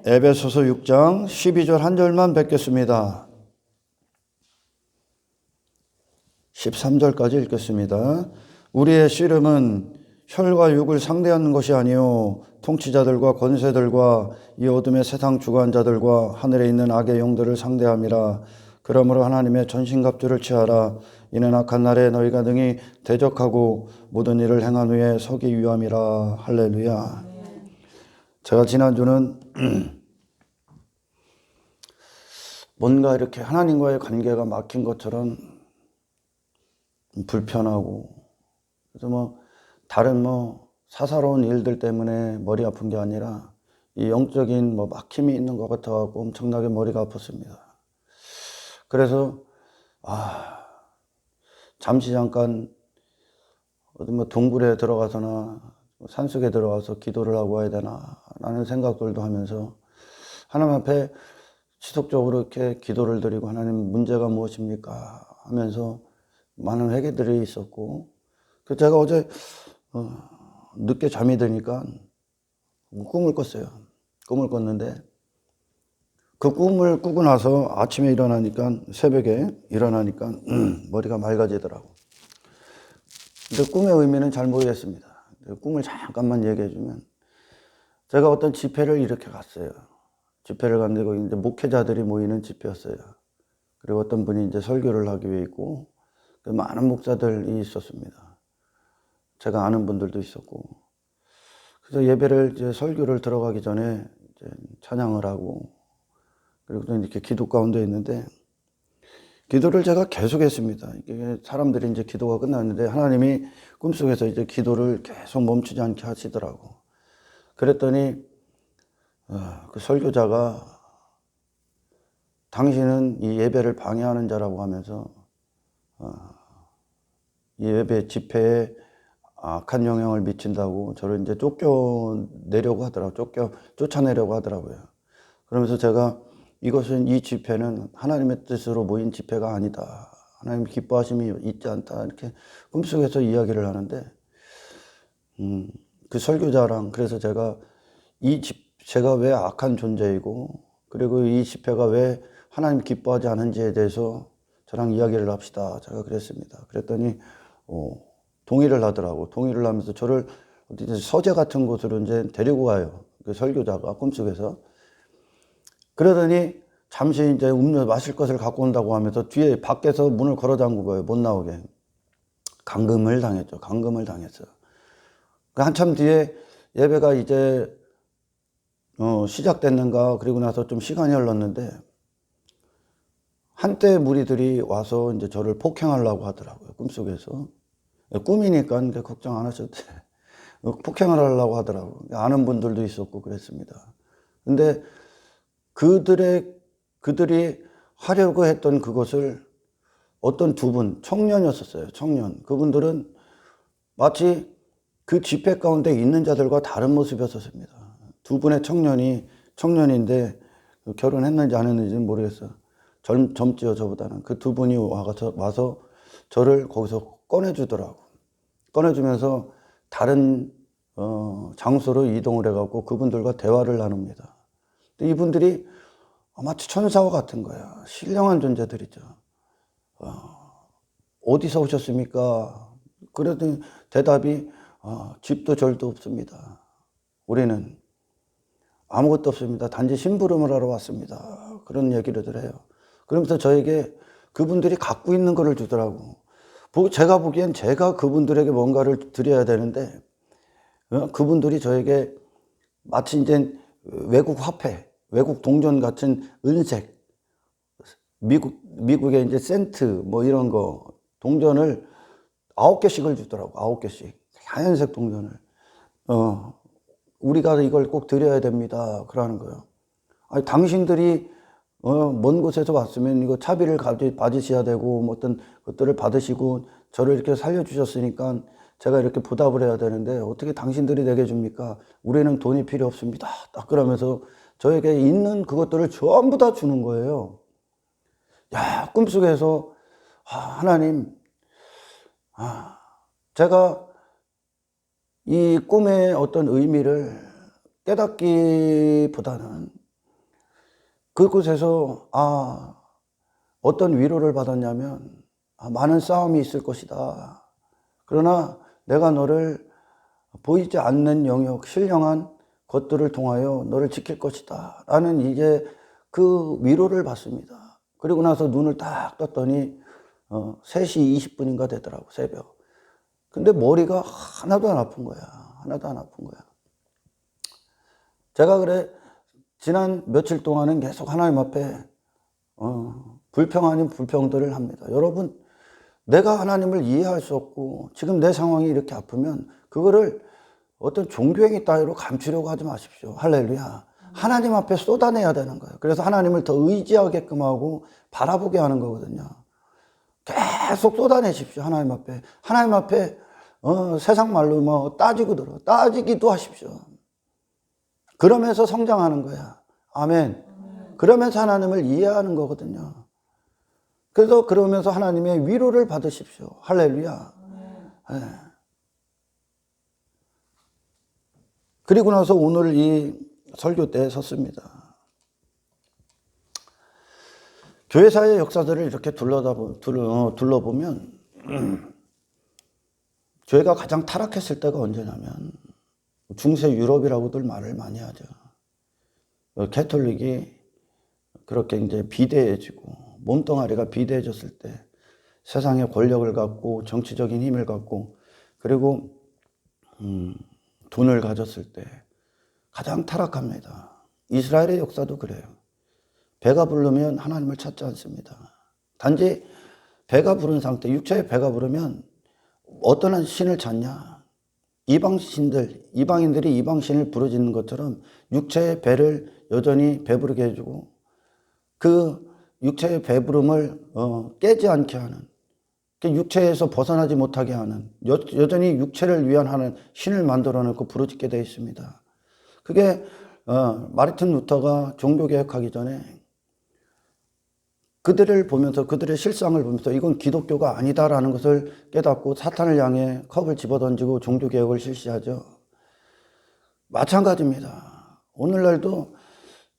에베소서 6장 12절 한 절만 뵙겠습니다. 13절까지 읽겠습니다. 우리의 씨름은 혈과 육을 상대하는 것이 아니요 통치자들과 권세들과 이 어둠의 세상 주관자들과 하늘에 있는 악의 영들을 상대함이라. 그러므로 하나님의 전신갑주를 취하라. 이는 악한 날에 너희가 능히 대적하고 모든 일을 행한 후에 서기 위함이라. 할렐루야. 제가 지난주는 뭔가 이렇게 하나님과의 관계가 막힌 것처럼 불편하고, 그래서 다른 사사로운 일들 때문에 머리 아픈 게 아니라 이 영적인 막힘이 있는 것 같아갖고 엄청나게 머리가 아팠습니다. 그래서 잠시 잠깐 어디 동굴에 들어가서나 산속에 들어가서 기도를 하고 와야 되나 라는 생각들도 하면서 하나님 앞에 지속적으로 이렇게 기도를 드리고, 하나님 문제가 무엇입니까 하면서 많은 회개들이 있었고, 그 제가 어제 늦게 잠이 드니까 꿈을 꿨어요. 꿈을 꿨는데 그 꿈을 꾸고 나서 아침에 새벽에 일어나니까 머리가 맑아지더라고. 근데 꿈의 의미는 잘 모르겠습니다. 꿈을 잠깐만 얘기해 주면, 제가 어떤 집회를 이렇게 갔어요. 집회를 갔는데 거기 이제 목회자들이 모이는 집회였어요. 그리고 어떤 분이 이제 설교를 하기 위해 있고, 많은 목사들이 있었습니다. 제가 아는 분들도 있었고, 그래서 예배를 이제 설교를 들어가기 전에 이제 찬양을 하고, 그리고 또 이렇게 기도 가운데 있는데, 기도를 제가 계속 했습니다. 이게 사람들이 이제 기도가 끝났는데 하나님이 꿈속에서 이제 기도를 계속 멈추지 않게 하시더라고. 그랬더니 그 설교자가 당신은 이 예배를 방해하는 자라고 하면서 이 예배 집회에 악한 영향을 미친다고 저를 이제 쫓아내려고 하더라고요. 그러면서 제가 이 집회는 하나님의 뜻으로 모인 집회가 아니다. 하나님 기뻐하심이 있지 않다. 이렇게 꿈속에서 이야기를 하는데, 그 설교자랑, 그래서 제가 제가 왜 악한 존재이고, 그리고 이 집회가 왜 하나님 기뻐하지 않은지에 대해서 저랑 이야기를 합시다. 제가 그랬습니다. 그랬더니 동의를 하더라고. 동의를 하면서 저를 서재 같은 곳으로 이제 데리고 가요. 그 설교자가 꿈속에서. 그러더니 잠시 이제 음료 마실 것을 갖고 온다고 하면서 뒤에 밖에서 문을 걸어 잠그고요. 못 나오게. 감금을 당했죠. 감금을 당했어요. 한참 뒤에 예배가 이제 시작됐는가, 그리고 나서 좀 시간이 흘렀는데 한때 무리들이 와서 이제 저를 폭행하려고 하더라고요. 꿈속에서. 꿈이니까 걱정 안 하셔도 돼. 폭행을 하려고 하더라고요. 아는 분들도 있었고 그랬습니다. 근데 그들이 하려고 했던 그것을 어떤 두 분, 청년이었었어요. 청년. 그분들은 마치 그 집회 가운데 있는 자들과 다른 모습이었었습니다. 두 분의 청년인데 결혼했는지 안 했는지는 모르겠어요. 젊지요, 저보다는. 그 두 분이 와서 저를 거기서 꺼내주더라고. 꺼내주면서 다른 장소로 이동을 해갖고 그분들과 대화를 나눕니다. 근데 이분들이 마치 천사와 같은 거야. 신령한 존재들이죠. 어디서 오셨습니까? 그랬더니 대답이 집도 절도 없습니다. 우리는 아무것도 없습니다. 단지 심부름을 하러 왔습니다. 그런 얘기를 해요. 그러면서 저에게 그분들이 갖고 있는 거를 주더라고. 제가 보기엔 제가 그분들에게 뭔가를 드려야 되는데 그분들이 저에게 마치 이제 외국 화폐, 외국 동전 같은 은색, 미국의 이제 센트 이런 거 동전을 9개씩을 주더라고. 9개씩. 하얀색 동전을. 우리가 이걸 꼭 드려야 됩니다. 그러는 거예요. 아니, 당신들이 먼 곳에서 왔으면 이거 차비를 받으셔야 되고 어떤 것들을 받으시고 저를 이렇게 살려주셨으니까 제가 이렇게 보답을 해야 되는데 어떻게 당신들이 내게 줍니까? 우리는 돈이 필요 없습니다. 딱 그러면서 저에게 있는 그것들을 전부 다 주는 거예요. 야, 꿈속에서 하나님, 제가 이 꿈의 어떤 의미를 깨닫기보다는 그곳에서 어떤 위로를 받았냐면 많은 싸움이 있을 것이다. 그러나 내가 너를 보이지 않는 영역, 신령한 것들을 통하여 너를 지킬 것이다. 라는 이제 그 위로를 받습니다. 그리고 나서 눈을 딱 떴더니 3시 20분인가 되더라고, 새벽. 근데 머리가 하나도 안 아픈 거야. 하나도 안 아픈 거야. 제가 그래 지난 며칠 동안은 계속 하나님 앞에 불평 아닌 불평들을 합니다. 여러분, 내가 하나님을 이해할 수 없고 지금 내 상황이 이렇게 아프면 그거를 어떤 종교행위 따위로 감추려고 하지 마십시오. 할렐루야. 하나님 앞에 쏟아내야 되는 거예요. 그래서 하나님을 더 의지하게끔 하고 바라보게 하는 거거든요. 계속 쏟아내십시오. 하나님 앞에. 하나님 앞에 세상 말로 뭐 따지기도 하십시오. 그러면서 성장하는 거야. 아멘. 그러면서 하나님을 이해하는 거거든요. 그래서 그러면서 하나님의 위로를 받으십시오. 할렐루야. 네. 그리고 나서 오늘 이 설교 때 섰습니다. 교회사의 역사들을 이렇게 둘러보면 교회가 가장 타락했을 때가 언제냐면 중세 유럽이라고들 말을 많이 하죠. 캐톨릭이 그렇게 이제 비대해지고 몸뚱아리가 비대해졌을 때 세상의 권력을 갖고 정치적인 힘을 갖고 그리고 돈을 가졌을 때 가장 타락합니다. 이스라엘의 역사도 그래요. 배가 부르면 하나님을 찾지 않습니다. 단지 배가 부른 상태, 육체의 배가 부르면 어떤 신을 찾냐? 이방인들이 이방신을 부르짖는 것처럼 육체의 배를 여전히 배부르게 해주고 그 육체의 배부름을 깨지 않게 하는, 육체에서 벗어나지 못하게 하는, 여전히 육체를 위한 하는 신을 만들어놓고 부르짖게 되어 있습니다. 그게 마르틴 루터가 종교개혁하기 전에 그들을 보면서, 그들의 실상을 보면서 이건 기독교가 아니다라는 것을 깨닫고 사탄을 향해 컵을 집어던지고 종교개혁을 실시하죠. 마찬가지입니다. 오늘날도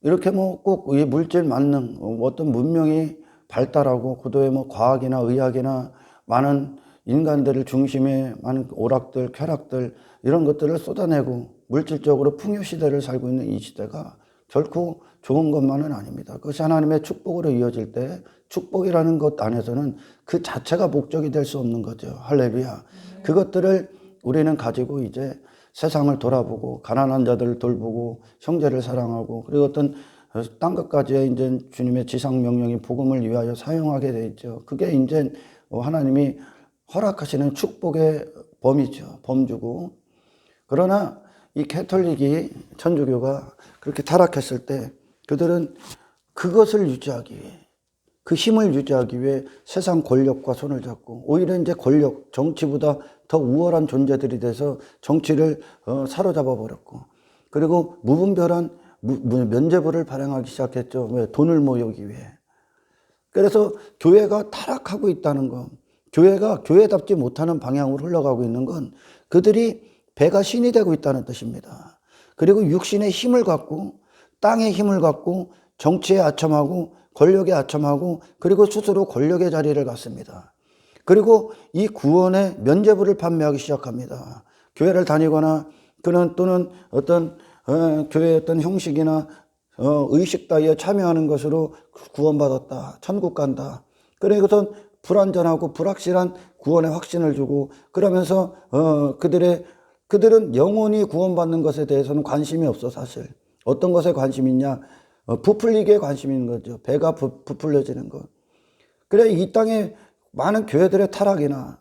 이렇게 뭐 꼭 이 물질 만능, 어떤 문명이 발달하고 고도의 뭐 과학이나 의학이나 많은 인간들을 중심에 많은 오락들, 쾌락들 이런 것들을 쏟아내고 물질적으로 풍요시대를 살고 있는 이 시대가 결코 좋은 것만은 아닙니다. 그것이 하나님의 축복으로 이어질 때 축복이라는 것 안에서는 그 자체가 목적이 될 수 없는 거죠. 할렐루야. 그것들을 우리는 가지고 이제 세상을 돌아보고 가난한 자들을 돌보고 형제를 사랑하고 그리고 어떤 딴 것까지의 이제 주님의 지상 명령이 복음을 위하여 사용하게 돼 있죠. 그게 이제 하나님이 허락하시는 축복의 범위죠. 범주고. 그러나 이 캐톨릭이 천주교가 그렇게 타락했을 때 그들은 그것을 유지하기 위해, 그 힘을 유지하기 위해 세상 권력과 손을 잡고 오히려 이제 권력, 정치보다 더 우월한 존재들이 돼서 정치를 사로잡아 버렸고 그리고 무분별한 면죄부를 발행하기 시작했죠. 왜? 돈을 모으기 위해. 그래서 교회가 타락하고 있다는 것, 교회가 교회답지 못하는 방향으로 흘러가고 있는 건 그들이 배가 신이 되고 있다는 뜻입니다. 그리고 육신의 힘을 갖고 땅의 힘을 갖고 정치에 아첨하고 권력에 아첨하고 그리고 스스로 권력의 자리를 갖습니다. 그리고 이 구원의 면죄부를 판매하기 시작합니다. 교회를 다니거나 또는 어떤 교회의 어떤 형식이나 의식 따위에 참여하는 것으로 구원받았다, 천국 간다. 그래서 불완전하고 불확실한 구원의 확신을 주고 그러면서 그들은 영혼이 구원받는 것에 대해서는 관심이 없어. 사실 어떤 것에 관심이 있냐, 부풀리기에 관심이 있는 거죠. 배가 부풀려지는 것. 그래 이 땅에 많은 교회들의 타락이나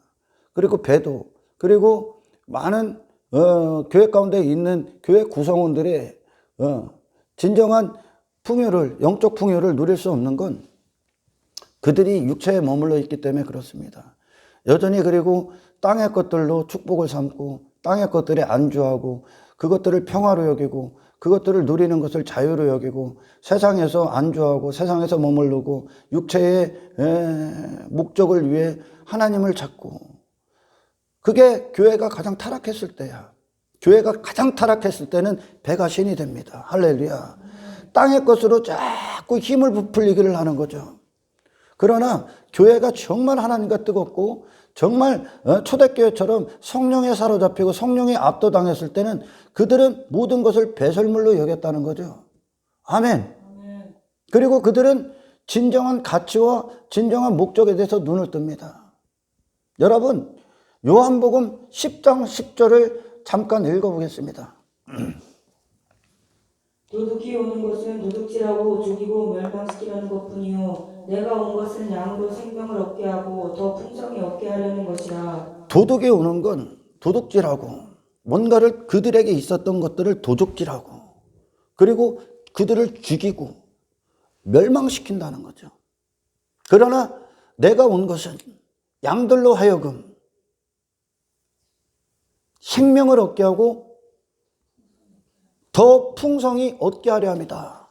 그리고 배도 그리고 많은 교회 가운데 있는 교회 구성원들의 진정한 풍요를, 영적 풍요를 누릴 수 없는 건 그들이 육체에 머물러 있기 때문에 그렇습니다. 여전히 그리고 땅의 것들로 축복을 삼고 땅의 것들에 안주하고 그것들을 평화로 여기고 그것들을 누리는 것을 자유로 여기고 세상에서 안주하고 세상에서 머무르고 육체의 목적을 위해 하나님을 찾고 그게 교회가 가장 타락했을 때야. 교회가 가장 타락했을 때는 배가 신이 됩니다. 할렐루야. 땅의 것으로 자꾸 힘을 부풀리기를 하는 거죠. 그러나 교회가 정말 하나님과 뜨겁고 정말 초대교회처럼 성령에 사로잡히고 성령에 압도당했을 때는 그들은 모든 것을 배설물로 여겼다는 거죠. 아멘. 그리고 그들은 진정한 가치와 진정한 목적에 대해서 눈을 뜹니다. 여러분, 요한복음 10장 10절을 잠깐 읽어보겠습니다. 도둑이 오는 것은 도둑질하고 죽이고 멸망시키려는 것뿐이요 내가 온 것은 양으로 생명을 얻게 하고 더 풍성히 얻게 하려는 것이라. 도둑이 오는 건 도둑질하고 뭔가를 그들에게 있었던 것들을 도둑질하고 그리고 그들을 죽이고 멸망시킨다는 거죠. 그러나 내가 온 것은 양들로 하여금 생명을 얻게 하고 더 풍성히 얻게 하려 합니다.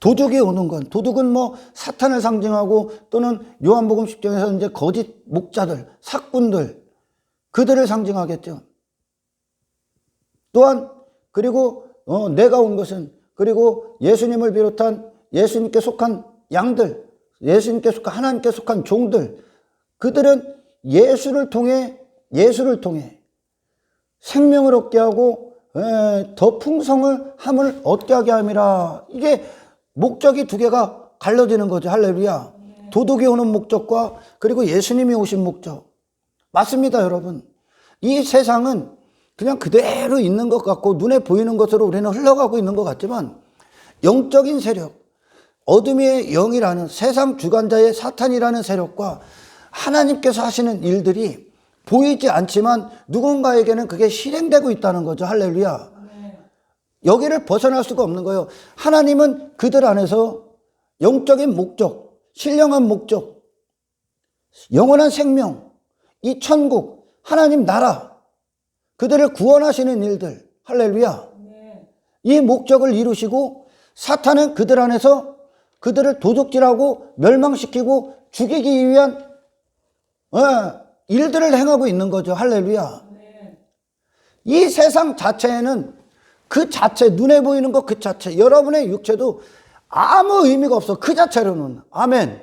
도둑이 오는 건, 도둑은 뭐 사탄을 상징하고 또는 요한복음 10장에서 이제 거짓 목자들, 사꾼들, 그들을 상징하겠죠. 또한 그리고 내가 온 것은 그리고 예수님을 비롯한 예수님께 속한 양들, 예수님께 속한 하나님께 속한 종들, 그들은 예수를 통해 생명을 얻게 하고 더 풍성을 함을 얻게 하게 함이라. 이게 목적이 두 개가 갈라지는 거죠. 할렐루야. 도둑이 오는 목적과 그리고 예수님이 오신 목적. 맞습니다, 여러분. 이 세상은 그냥 그대로 있는 것 같고 눈에 보이는 것으로 우리는 흘러가고 있는 것 같지만 영적인 세력, 어둠의 영이라는 세상 주관자의 사탄이라는 세력과 하나님께서 하시는 일들이 보이지 않지만 누군가에게는 그게 실행되고 있다는 거죠. 할렐루야. 여기를 벗어날 수가 없는 거예요. 하나님은 그들 안에서 영적인 목적, 신령한 목적, 영원한 생명, 이 천국, 하나님 나라, 그들을 구원하시는 일들, 할렐루야. 이 목적을 이루시고 사탄은 그들 안에서 그들을 도둑질하고 멸망시키고 죽이기 위한 일들을 행하고 있는 거죠. 할렐루야. 이 세상 자체에는 그 자체, 눈에 보이는 것 그 자체, 여러분의 육체도 아무 의미가 없어. 그 자체로는. 아멘.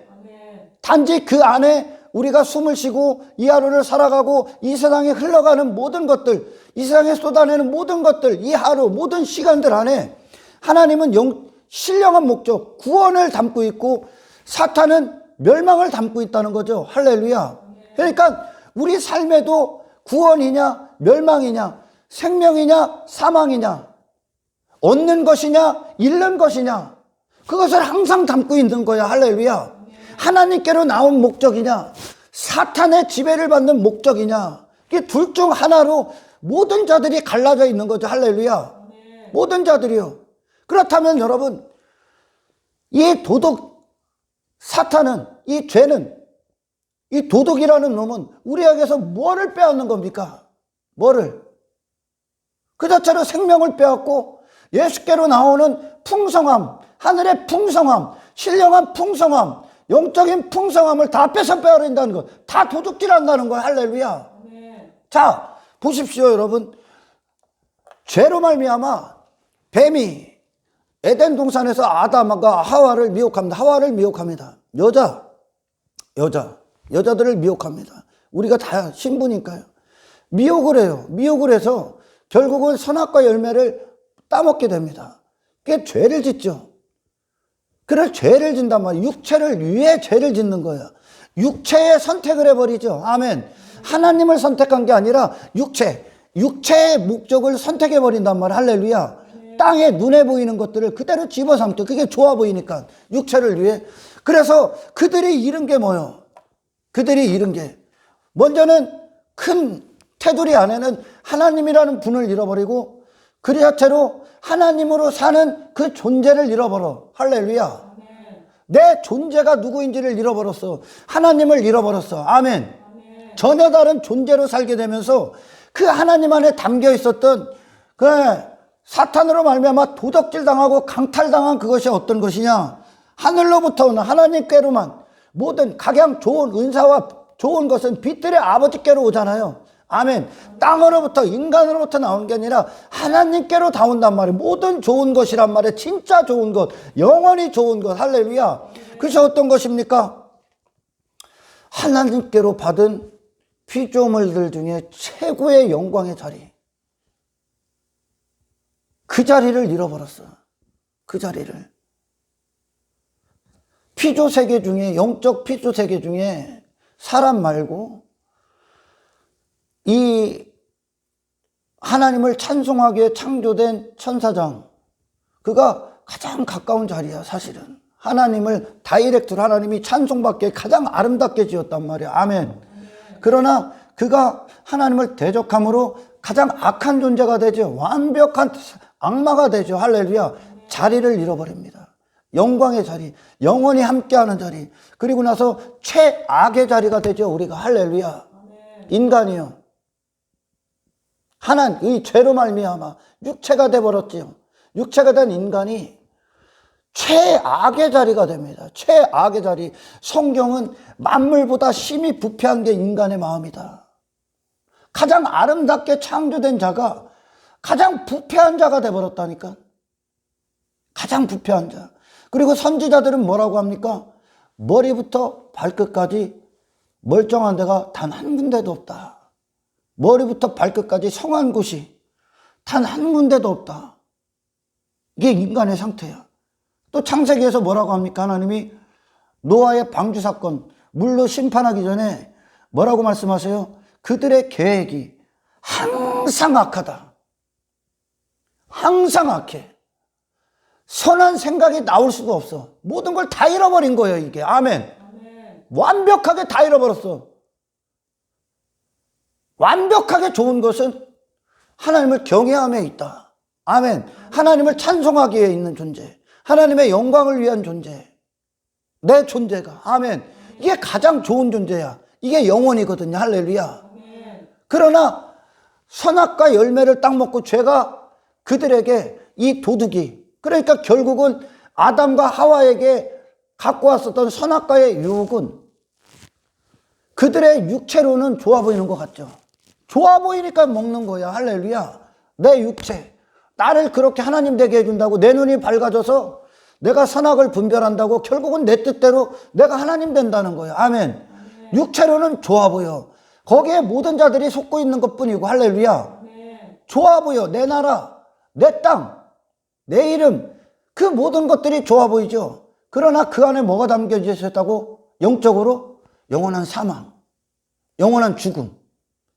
단지 그 안에 우리가 숨을 쉬고 이 하루를 살아가고 이 세상에 흘러가는 모든 것들, 이 세상에 쏟아내는 모든 것들, 이 하루 모든 시간들 안에 하나님은 신령한 목적, 구원을 담고 있고 사탄은 멸망을 담고 있다는 거죠. 할렐루야. 그러니까 우리 삶에도 구원이냐 멸망이냐 생명이냐 사망이냐 얻는 것이냐 잃는 것이냐 그것을 항상 담고 있는 거야. 할렐루야. 하나님께로 나온 목적이냐 사탄의 지배를 받는 목적이냐, 이게 둘 중 하나로 모든 자들이 갈라져 있는 거죠. 할렐루야. 모든 자들이요. 그렇다면 여러분, 이 도둑 사탄은, 이 죄는, 이 도둑이라는 놈은 우리에게서 뭐를 빼앗는 겁니까? 뭐를? 그 자체로 생명을 빼앗고 예수께로 나오는 풍성함, 하늘의 풍성함, 신령한 풍성함, 영적인 풍성함을 다 뺏어 빼앗는다는 거, 다 도둑질한다는 거야. 할렐루야. 자, 보십시오, 여러분. 죄로 말미암아 뱀이 에덴 동산에서 아담과 하와를 미혹합니다. 하와를 미혹합니다. 여자들을 미혹합니다. 우리가 다 신부니까요. 미혹을 해요. 미혹을 해서 결국은 선악과 열매를 따먹게 됩니다. 그게 죄를 짓죠. 그래, 죄를 짓단 말이에요. 육체를 위해 죄를 짓는 거예요. 육체의 선택을 해버리죠. 아멘. 하나님을 선택한 게 아니라 육체의 목적을 선택해버린단 말이에요. 할렐루야. 땅에 눈에 보이는 것들을 그대로 집어삼죠. 그게 좋아 보이니까. 육체를 위해. 그래서 그들이 잃은 게 뭐예요? 그들이 잃은 게, 먼저는 큰 테두리 안에는 하나님이라는 분을 잃어버리고 그 자체로 하나님으로 사는 그 존재를 잃어버려. 할렐루야. 내 존재가 누구인지를 잃어버렸어. 하나님을 잃어버렸어. 아멘. 전혀 다른 존재로 살게 되면서 그 하나님 안에 담겨 있었던 그 사탄으로 말미암아 도덕질 당하고 강탈당한 그것이 어떤 것이냐? 하늘로부터 오는 하나님께로만 모든 각양 좋은 은사와 좋은 것은 빛들의 아버지께로 오잖아요. 아멘. 땅으로부터, 인간으로부터 나온 게 아니라 하나님께로 다 온단 말이에요. 모든 좋은 것이란 말이에요. 진짜 좋은 것, 영원히 좋은 것. 할렐루야. 그래서 어떤 것입니까? 하나님께로 받은 피조물들 중에 최고의 영광의 자리. 그 자리를 잃어버렸어. 그 자리를. 피조세계 중에, 영적 피조세계 중에 사람 말고 이 하나님을 찬송하기 위해 창조된 천사장, 그가 가장 가까운 자리야. 사실은 하나님을 다이렉트로 하나님이 찬송받기에 가장 아름답게 지었단 말이야. 아멘. 그러나 그가 하나님을 대적함으로 가장 악한 존재가 되죠. 완벽한 악마가 되죠. 할렐루야. 자리를 잃어버립니다. 영광의 자리, 영원히 함께하는 자리, 그리고 나서 최악의 자리가 되죠. 우리가. 할렐루야. 인간이요. 이 죄로 말미암아 육체가 돼버렸지요. 육체가 된 인간이 최악의 자리가 됩니다. 최악의 자리. 성경은 만물보다 심히 부패한 게 인간의 마음이다. 가장 아름답게 창조된 자가 가장 부패한 자가 돼버렸다니까. 가장 부패한 자. 그리고 선지자들은 뭐라고 합니까? 머리부터 발끝까지 멀쩡한 데가 단 한 군데도 없다. 머리부터 발끝까지 성한 곳이 단 한 군데도 없다. 이게 인간의 상태야. 또 창세기에서 뭐라고 합니까? 하나님이 노아의 방주 사건, 물로 심판하기 전에 뭐라고 말씀하세요? 그들의 계획이 항상 악하다. 항상 악해. 선한 생각이 나올 수가 없어. 모든 걸 다 잃어버린 거예요, 이게. 아멘. 완벽하게 다 잃어버렸어. 완벽하게 좋은 것은 하나님을 경외함에 있다. 아멘. 하나님을 찬송하기에 있는 존재. 하나님의 영광을 위한 존재. 내 존재가. 아멘. 이게 가장 좋은 존재야. 이게 영원이거든요. 할렐루야. 그러나 선악과 열매를 딱 먹고 죄가 그들에게 이 도둑이, 그러니까 결국은 아담과 하와에게 갖고 왔었던 선악과의 유혹은 그들의 육체로는 좋아 보이는 것 같죠. 좋아 보이니까 먹는 거야. 할렐루야. 내 육체, 나를 그렇게 하나님 되게 해준다고, 내 눈이 밝아져서 내가 선악을 분별한다고, 결국은 내 뜻대로 내가 하나님 된다는 거야. 아멘. 육체로는 좋아 보여. 거기에 모든 자들이 속고 있는 것뿐이고. 할렐루야. 좋아 보여. 내 나라, 내 땅, 내 이름, 그 모든 것들이 좋아 보이죠. 그러나 그 안에 뭐가 담겨져 있었다고? 영적으로 영원한 사망, 영원한 죽음,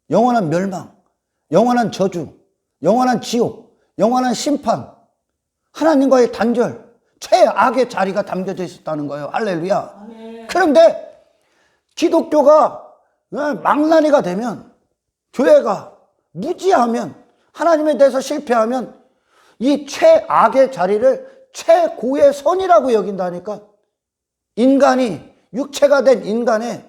영원한 멸망, 영원한 저주, 영원한 지옥, 영원한 심판, 하나님과의 단절, 최악의 자리가 담겨져 있었다는 거예요. 할렐루야. 그런데 기독교가 망나니가 되면, 교회가 무지하면, 하나님에 대해서 실패하면 이 최악의 자리를 최고의 선이라고 여긴다니까. 인간이, 육체가 된 인간의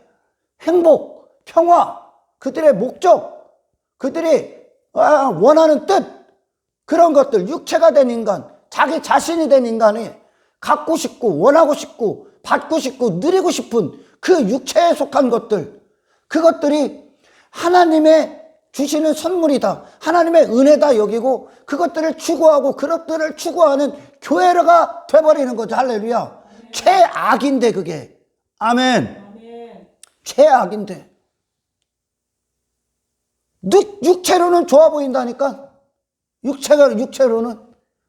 행복, 평화, 그들의 목적, 그들이 원하는 뜻, 그런 것들, 육체가 된 인간, 자기 자신이 된 인간이 갖고 싶고 원하고 싶고 받고 싶고 누리고 싶은 그 육체에 속한 것들, 그것들이 하나님의 주시는 선물이다, 하나님의 은혜다 여기고 그것들을 추구하고 그것들을 추구하는 교회가 돼버리는 거죠. 할렐루야. 최악인데 그게. 아멘. 최악인데 육체로는 좋아 보인다니까. 육체로는.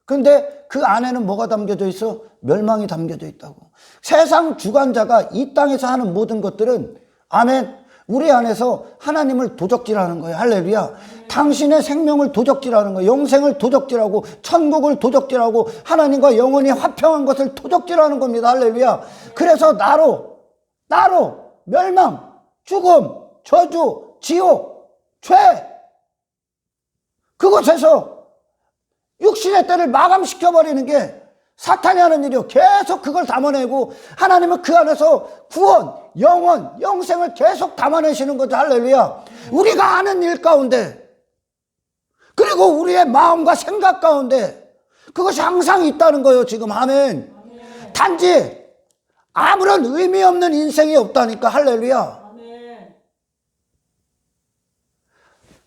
근데 그 안에는 뭐가 담겨져 있어? 멸망이 담겨져 있다고. 세상 주관자가 이 땅에서 하는 모든 것들은, 아멘, 우리 안에서 하나님을 도적질하는 거예요. 할렐루야. 당신의 생명을 도적질하는 거예요. 영생을 도적질하고 천국을 도적질하고 하나님과 영원히 화평한 것을 도적질하는 겁니다. 할렐루야. 그래서 나로 멸망, 죽음, 저주, 지옥, 죄, 그곳에서 육신의 때를 마감시켜버리는 게 사탄이 하는 일이요. 계속 그걸 담아내고 하나님은 그 안에서 구원, 영원, 영생을 계속 담아내시는 거죠. 할렐루야. 우리가 아는 일 가운데, 그리고 우리의 마음과 생각 가운데 그것이 항상 있다는 거예요. 지금. 아멘. 단지 아무런 의미 없는 인생이 없다니까. 할렐루야.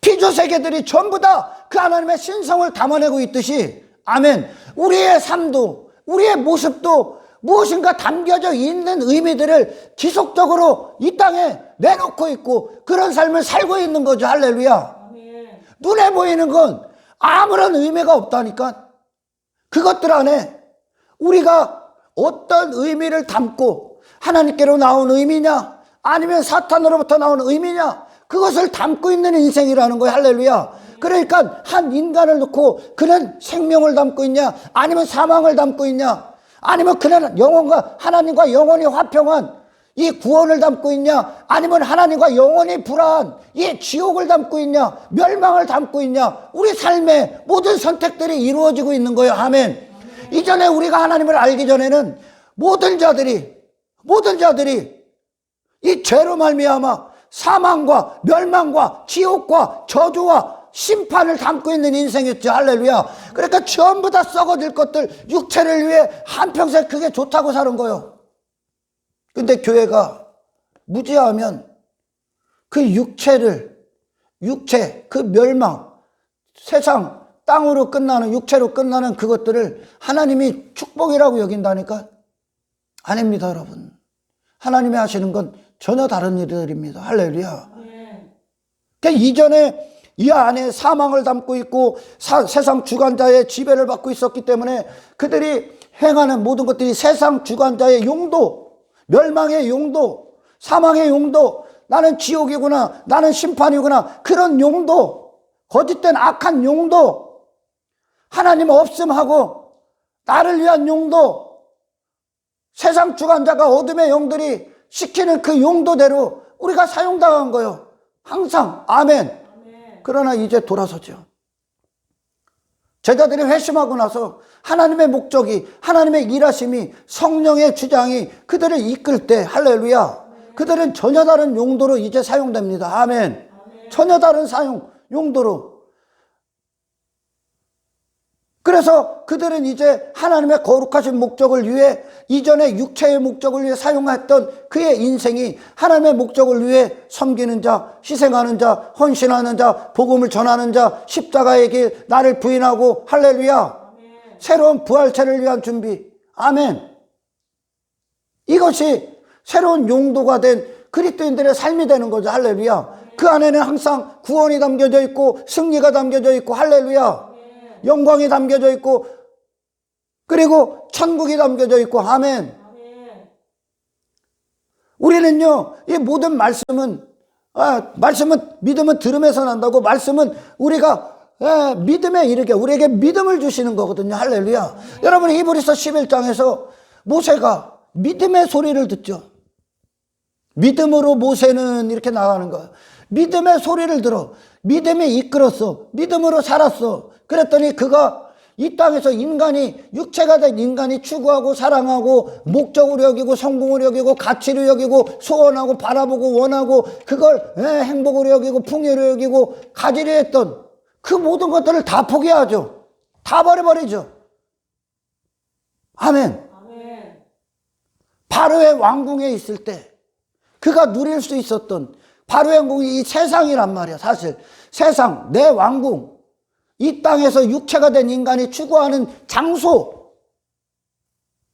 피조 세계들이 전부 다 그 하나님의 신성을 담아내고 있듯이, 아멘, 우리의 삶도, 우리의 모습도 무엇인가 담겨져 있는 의미들을 지속적으로 이 땅에 내놓고 있고 그런 삶을 살고 있는 거죠. 할렐루야. 아멘. 눈에 보이는 건 아무런 의미가 없다니까. 그것들 안에 우리가 어떤 의미를 담고, 하나님께로 나온 의미냐 아니면 사탄으로부터 나온 의미냐, 그것을 담고 있는 인생이라는 거예요. 할렐루야. 그러니까 한 인간을 놓고 그는 생명을 담고 있냐 아니면 사망을 담고 있냐, 아니면 그는 영혼과 하나님과 영원히 화평한 이 구원을 담고 있냐, 아니면 하나님과 영원히 불화한 이 지옥을 담고 있냐, 멸망을 담고 있냐. 우리 삶의 모든 선택들이 이루어지고 있는 거예요. 아멘. 이전에 우리가 하나님을 알기 전에는 모든 자들이 이 죄로 말미암아 사망과 멸망과 지옥과 저주와 심판을 담고 있는 인생이었죠. 할렐루야. 그러니까 전부 다 썩어질 것들, 육체를 위해 한평생 그게 좋다고 사는 거예요. 근데 교회가 무지하면 그 육체, 그 멸망, 세상, 땅으로 끝나는, 육체로 끝나는 그것들을 하나님이 축복이라고 여긴다니까? 아닙니다, 여러분. 하나님이 하시는 건 전혀 다른 일들입니다. 할렐루야. 그러니까 이전에 이 안에 사망을 담고 있고 세상 주관자의 지배를 받고 있었기 때문에 그들이 행하는 모든 것들이 세상 주관자의 용도, 멸망의 용도, 사망의 용도, 나는 지옥이구나, 나는 심판이구나, 그런 용도, 거짓된 악한 용도, 하나님 없음하고 나를 위한 용도, 세상 주관자가 어둠의 영들이 시키는 그 용도대로 우리가 사용당한 거예요. 항상. 아멘. 그러나 이제 돌아서죠. 제자들이 회심하고 나서 하나님의 목적이, 하나님의 일하심이, 성령의 주장이 그들을 이끌 때, 할렐루야, 그들은 전혀 다른 용도로 이제 사용됩니다. 아멘. 전혀 다른 사용 용도로. 그래서 그들은 이제 하나님의 거룩하신 목적을 위해, 이전에 육체의 목적을 위해 사용했던 그의 인생이 하나님의 목적을 위해 섬기는 자, 희생하는 자, 헌신하는 자, 복음을 전하는 자, 십자가의 길, 나를 부인하고, 할렐루야, 아멘. 새로운 부활체를 위한 준비. 아멘. 이것이 새로운 용도가 된 그리스도인들의 삶이 되는 거죠. 할렐루야. 그 안에는 항상 구원이 담겨져 있고 승리가 담겨져 있고, 할렐루야, 영광이 담겨져 있고, 그리고 천국이 담겨져 있고. 아멘. 우리는요, 이 모든 말씀은 믿음은 들음에서 난다고, 말씀은 우리가 믿음에 이르게 우리에게 믿음을 주시는 거거든요. 할렐루야. 여러분, 히브리서 11장에서 모세가 믿음의 소리를 듣죠. 믿음으로 모세는 이렇게 나가는 거예요. 믿음의 소리를 들어. 믿음이 이끌었어. 믿음으로 살았어. 그랬더니 그가 이 땅에서 인간이, 육체가 된 인간이 추구하고 사랑하고 목적으로 여기고 성공으로 여기고 가치로 여기고 소원하고 바라보고 원하고 그걸 행복으로 여기고 풍요로 여기고 가지려 했던 그 모든 것들을 다 포기하죠. 다 버려버리죠. 아멘. 바로의 왕궁에 있을 때 그가 누릴 수 있었던 바로의 왕궁이 이 세상이란 말이야. 사실 세상, 내 왕궁, 이 땅에서 육체가 된 인간이 추구하는 장소,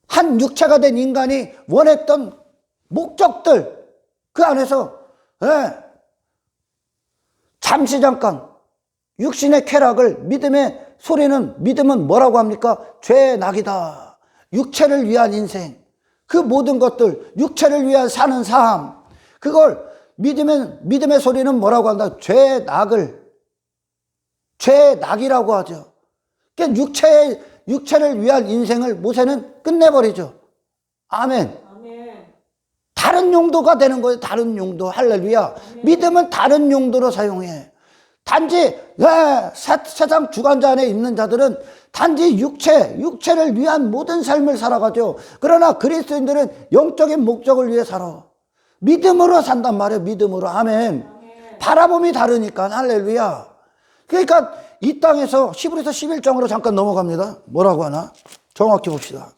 한 육체가 된 인간이 원했던 목적들, 그 안에서 잠시 잠깐 육신의 쾌락을, 믿음은 뭐라고 합니까? 죄의 낙이다. 육체를 위한 인생, 그 모든 것들, 육체를 위한 사는 삶, 그걸 믿음의 소리는 뭐라고 한다? 죄의 낙이라고 하죠. 그러니까 육체를 위한 인생을 모세는 끝내버리죠. 아멘. 다른 용도가 되는 거예요. 다른 용도. 할렐루야. 믿음은 다른 용도로 사용해. 단지 세상 주관자 안에 있는 자들은 단지 육체를 위한 모든 삶을 살아가죠. 그러나 그리스도인들은 영적인 목적을 위해 살아. 믿음으로 산단 말이에요. 믿음으로. 아멘. 바라봄이 다르니까. 할렐루야. 그러니까 이 땅에서 히브리서 11장으로 잠깐 넘어갑니다. 뭐라고 하나? 정확히 봅시다.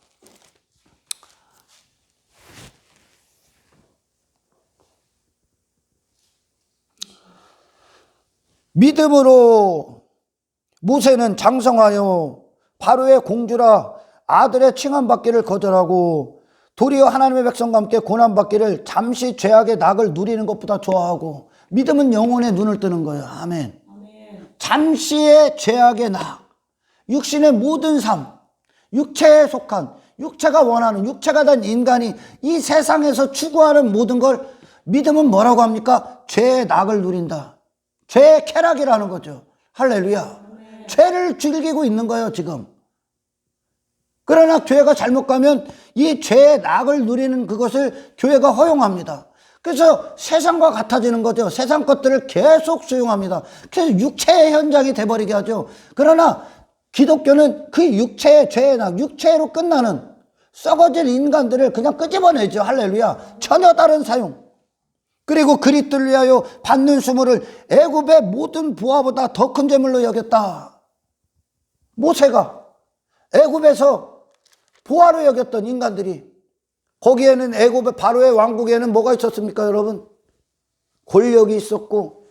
믿음으로 모세는 장성하여 바로의 공주라 아들의 칭함받기를 거절하고 도리어 하나님의 백성과 함께 고난받기를 잠시 죄악의 낙을 누리는 것보다 좋아하고, 믿음은 영혼의 눈을 뜨는 거예요. 아멘. 잠시의 죄악의 낙, 육신의 모든 삶, 육체에 속한, 육체가 원하는, 육체가 된 인간이 이 세상에서 추구하는 모든 걸 믿음은 뭐라고 합니까? 죄의 낙을 누린다. 죄의 쾌락이라는 거죠. 할렐루야. 죄를 즐기고 있는 거예요, 지금. 그러나 교회가 잘못 가면 이 죄의 낙을 누리는 그것을 교회가 허용합니다. 그래서 세상과 같아지는 거죠. 세상 것들을 계속 수용합니다. 그래서 육체의 현장이 돼버리게 하죠. 그러나 기독교는 그 육체의 죄의 낙, 육체로 끝나는 썩어질 인간들을 그냥 끄집어내죠. 할렐루야. 전혀 다른 사용. 그리고 그리스도를 위하여 받는 수모를 애굽의 모든 부하보다 더 큰 재물로 여겼다. 모세가 애굽에서 부하로 여겼던 인간들이, 거기에는 애굽의 바로의 왕국에는 뭐가 있었습니까, 여러분? 권력이 있었고,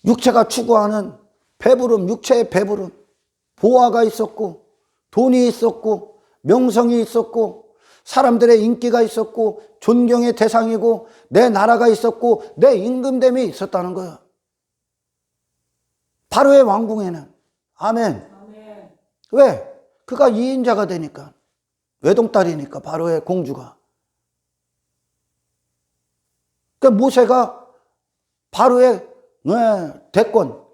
육체가 추구하는 배부름, 육체의 배부름, 보화가 있었고, 돈이 있었고, 명성이 있었고, 사람들의 인기가 있었고, 존경의 대상이고, 내 나라가 있었고, 내 임금됨이 있었다는 거예요. 바로의 왕궁에는. 아멘. 왜? 그가 이인자가 되니까. 외동딸이니까, 바로의 공주가. 그러니까 모세가 바로의 대권,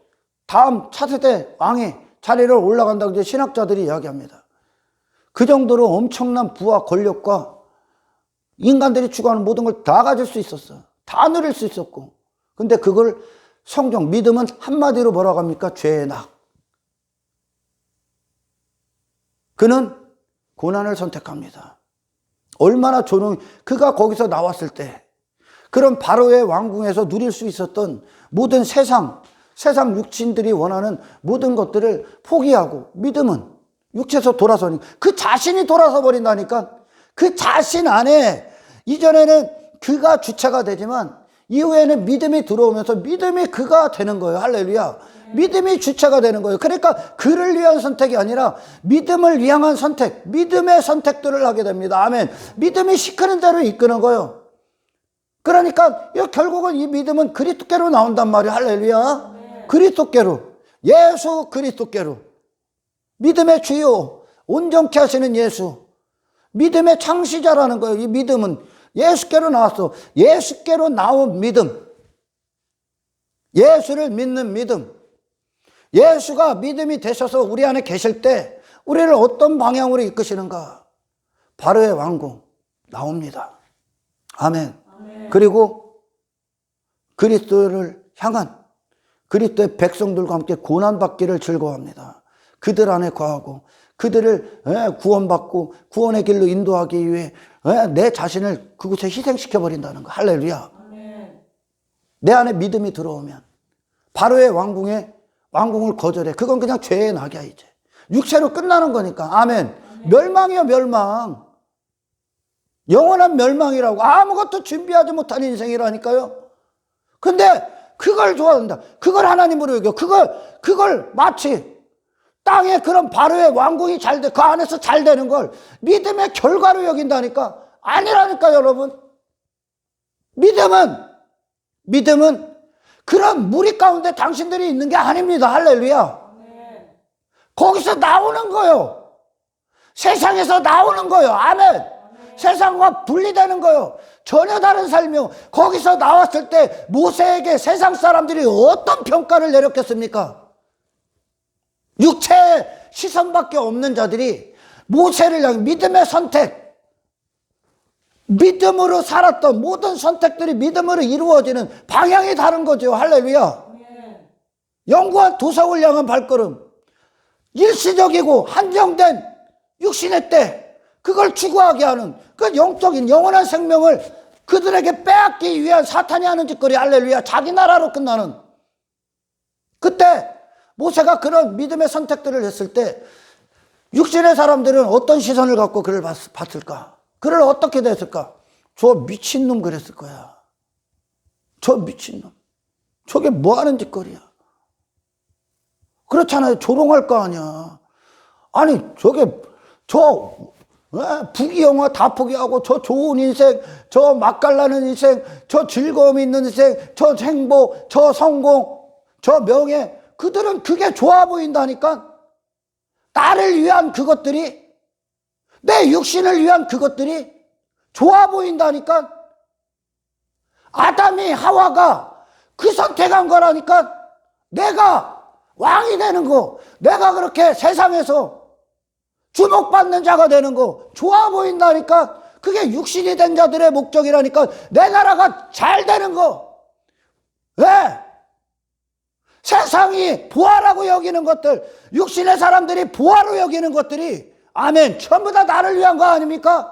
다음 차세대 왕의 자리를 올라간다고 이제 신학자들이 이야기합니다. 그 정도로 엄청난 부와 권력과 인간들이 추구하는 모든 걸 다 가질 수 있었어. 다 누릴 수 있었고. 근데 그걸 성경, 믿음은 한마디로 뭐라고 합니까? 죄의 낙. 그는 고난을 선택합니다. 얼마나 조용히, 그가 거기서 나왔을 때 그런 바로의 왕궁에서 누릴 수 있었던 모든 세상 육신들이 원하는 모든 것들을 포기하고, 믿음은 육체에서 돌아서니 그 자신이 돌아서 버린다니까. 그 자신 안에, 이전에는 그가 주체가 되지만 이후에는 믿음이 들어오면서 믿음이 그가 되는 거예요. 할렐루야. 믿음이 주체가 되는 거예요. 그러니까 그를 위한 선택이 아니라 믿음을 위한 선택, 믿음의 선택들을 하게 됩니다. 아멘. 믿음이 시키는 대로 이끄는 거예요. 그러니까 결국은 이 믿음은 그리스도께로 나온단 말이에요. 할렐루야. 그리스도께로, 예수 그리스도께로. 믿음의 주요, 온전케 하시는 예수, 믿음의 창시자라는 거예요. 이 믿음은 예수께로 나왔어. 예수께로 나온 믿음, 예수를 믿는 믿음. 예수가 믿음이 되셔서 우리 안에 계실 때 우리를 어떤 방향으로 이끄시는가? 바로의 왕궁 나옵니다. 아멘. 그리고 그리스도를 향한, 그리스도의 백성들과 함께 고난받기를 즐거워합니다. 그들 안에 거하고 그들을 구원받고 구원의 길로 인도하기 위해 내 자신을 그곳에 희생시켜 버린다는 거. 할렐루야. 내 안에 믿음이 들어오면 바로의 왕궁을 거절해. 그건 그냥 죄의 낙이야. 이제 육체로 끝나는 거니까. 아멘. 멸망이요, 멸망. 영원한 멸망이라고. 아무것도 준비하지 못한 인생이라니까요. 근데 그걸 좋아한다. 그걸 하나님으로 여겨. 그걸 마치 땅에 그런 바로의 왕궁이 잘 돼, 그 안에서 잘 되는 걸 믿음의 결과로 여긴다니까. 아니라니까, 여러분. 믿음은 그런 무리 가운데 당신들이 있는 게 아닙니다. 할렐루야. 거기서 나오는 거요. 세상에서 나오는 거요. 아멘. 세상과 분리되는 거요. 전혀 다른 삶이요. 거기서 나왔을 때 모세에게 세상 사람들이 어떤 평가를 내렸겠습니까? 육체의 시선밖에 없는 자들이 모세를 향해 믿음의 선택, 믿음으로 살았던 모든 선택들이 믿음으로 이루어지는 방향이 다른 거죠. 할렐루야. 영구한 도성을 향한 발걸음, 일시적이고 한정된 육신의 때 그걸 추구하게 하는 그 영적인 영원한 생명을 그들에게 빼앗기 위한 사탄이 하는 짓거리. 할렐루야. 자기 나라로 끝나는. 그때 모세가 그런 믿음의 선택들을 했을 때 육신의 사람들은 어떤 시선을 갖고 그를 봤을까? 그를 어떻게 됐을까? 저 미친놈 그랬을 거야. 저 미친놈. 저게 뭐 하는 짓거리야. 그렇잖아요. 조롱할 거 아니야. 아니 저게 부귀영화 다 포기하고 저 좋은 인생, 저 맛깔나는 인생, 저 즐거움 있는 인생, 저 행복, 저 성공, 저 명예, 그들은 그게 좋아 보인다니까. 나를 위한 그것들이, 내 육신을 위한 그것들이 좋아 보인다니까. 아담이 하와가 그 선택한 거라니까. 내가 왕이 되는 거, 내가 그렇게 세상에서 주목받는 자가 되는 거 좋아 보인다니까. 그게 육신이 된 자들의 목적이라니까. 내 나라가 잘 되는 거. 왜? 세상이 보아라고 여기는 것들, 육신의 사람들이 보아로 여기는 것들이, 아멘, 전부 다 나를 위한 거 아닙니까?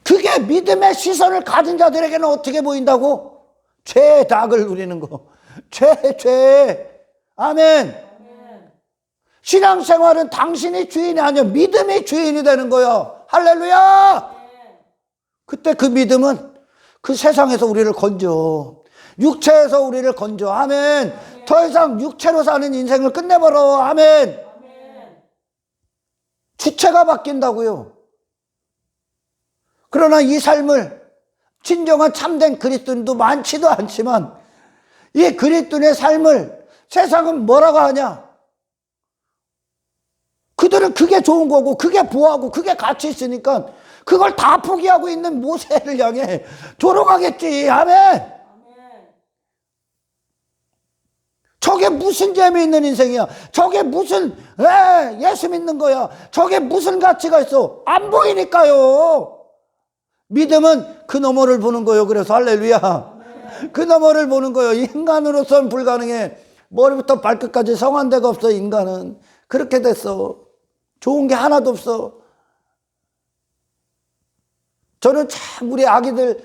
그게 믿음의 시선을 가진 자들에게는 어떻게 보인다고? 죄의 닭을 누리는 거. 죄. 아멘. 신앙생활은 당신이 주인이 아니야. 믿음이 주인이 되는 거야. 할렐루야. 그때 그 믿음은 그 세상에서 우리를 건져, 육체에서 우리를 건져. 아멘. 더 이상 육체로 사는 인생을 끝내버려. 아멘. 주체가 바뀐다고요. 그러나 이 삶을 진정한 참된 그리스도인도 많지도 않지만, 이 그리스도인의 삶을 세상은 뭐라고 하냐? 그들은 그게 좋은 거고, 그게 보하고, 그게 가치 있으니까 그걸 다 포기하고 있는 모세를 향해 조롱하겠지. 아멘. 저게 무슨 재미있는 인생이야? 저게 무슨 예수 믿는 거야? 저게 무슨 가치가 있어? 안 보이니까요. 믿음은 그 너머를 보는 거요. 그래서 할렐루야. 그 너머를 보는 거요. 인간으로서는 불가능해. 머리부터 발끝까지 성한 데가 없어. 인간은 그렇게 됐어. 좋은 게 하나도 없어. 저는 참 우리 아기들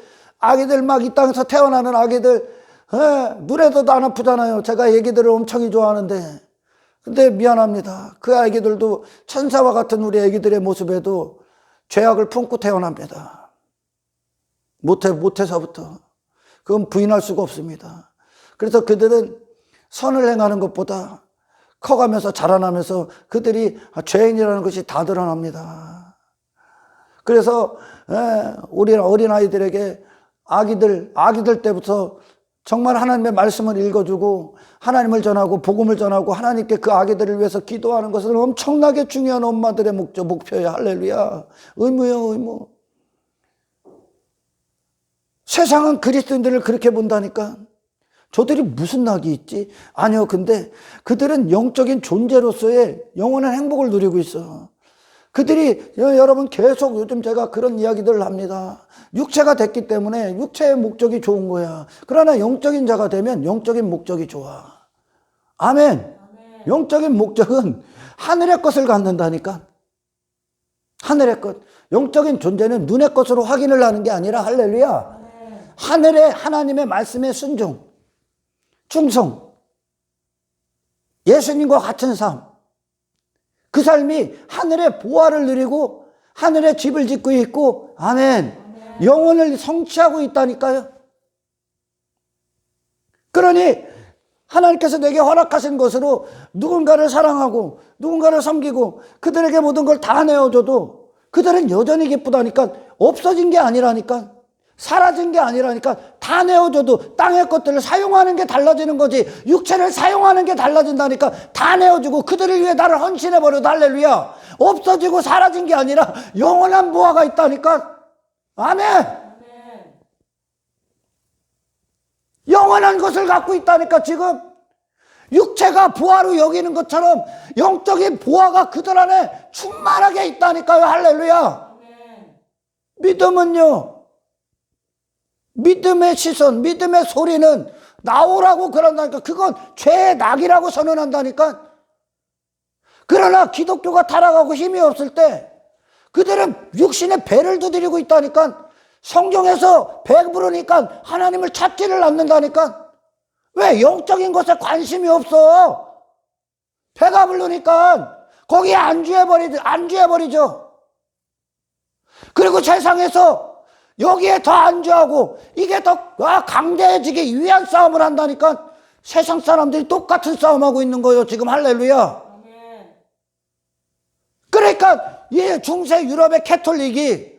막 이 땅에서 태어나는 아기들, 눈에도 안 아프잖아요. 제가 애기들을 엄청 좋아하는데, 근데 미안합니다. 그 아기들도 천사와 같은 우리 아기들의 모습에도 죄악을 품고 태어납니다. 못해서부터. 그건 부인할 수가 없습니다. 그래서 그들은 선을 행하는 것보다 커가면서 자라나면서 그들이 죄인이라는 것이 다 드러납니다. 그래서 우리 어린아이들에게 아기들 때부터 정말 하나님의 말씀을 읽어주고 하나님을 전하고 복음을 전하고 하나님께 그 아기들을 위해서 기도하는 것은 엄청나게 중요한 엄마들의 목표예요. 할렐루야. 의무예요, 의무. 세상은 그리스도인들을 그렇게 본다니까. 저들이 무슨 낙이 있지? 아니요. 근데 그들은 영적인 존재로서의 영원한 행복을 누리고 있어. 그들이, 여러분, 계속 요즘 제가 그런 이야기들을 합니다. 육체가 됐기 때문에 육체의 목적이 좋은 거야. 그러나 영적인 자가 되면 영적인 목적이 좋아. 아멘. 영적인 목적은 하늘의 것을 갖는다니까. 하늘의 것. 영적인 존재는 눈의 것으로 확인을 하는 게 아니라, 할렐루야, 하늘의 하나님의 말씀에 순종, 충성, 예수님과 같은 삶, 그 삶이 하늘의 보화를 누리고 하늘의 집을 짓고 있고, 아멘, 영혼을 성취하고 있다니까요. 그러니 하나님께서 내게 허락하신 것으로 누군가를 사랑하고 누군가를 섬기고 그들에게 모든 걸 다 내어줘도 그들은 여전히 기쁘다니까. 없어진 게 아니라니까. 사라진 게 아니라니까. 다 내어줘도 땅의 것들을 사용하는 게 달라지는 거지. 육체를 사용하는 게 달라진다니까. 다 내어주고 그들을 위해 나를 헌신해버려도, 할렐루야, 없어지고 사라진 게 아니라 영원한 보화가 있다니까. 아멘. 영원한 것을 갖고 있다니까. 지금 육체가 보화로 여기는 것처럼 영적인 보화가 그들 안에 충만하게 있다니까요. 할렐루야. 믿음은요, 믿음의 시선, 믿음의 소리는 나오라고 그런다니까. 그건 죄의 낙이라고 선언한다니까. 그러나 기독교가 타락하고 힘이 없을 때 그들은 육신의 배를 두드리고 있다니까. 성경에서 배부르니까 하나님을 찾지를 않는다니까. 왜? 영적인 것에 관심이 없어. 배가 부르니까 거기에 안주해버리죠. 그리고 세상에서 여기에 더 안주하고 이게 더 강대해지기 위한 싸움을 한다니까 세상 사람들이 똑같은 싸움하고 있는 거예요. 지금 할렐루야. 그러니까 이 중세 유럽의 캐톨릭이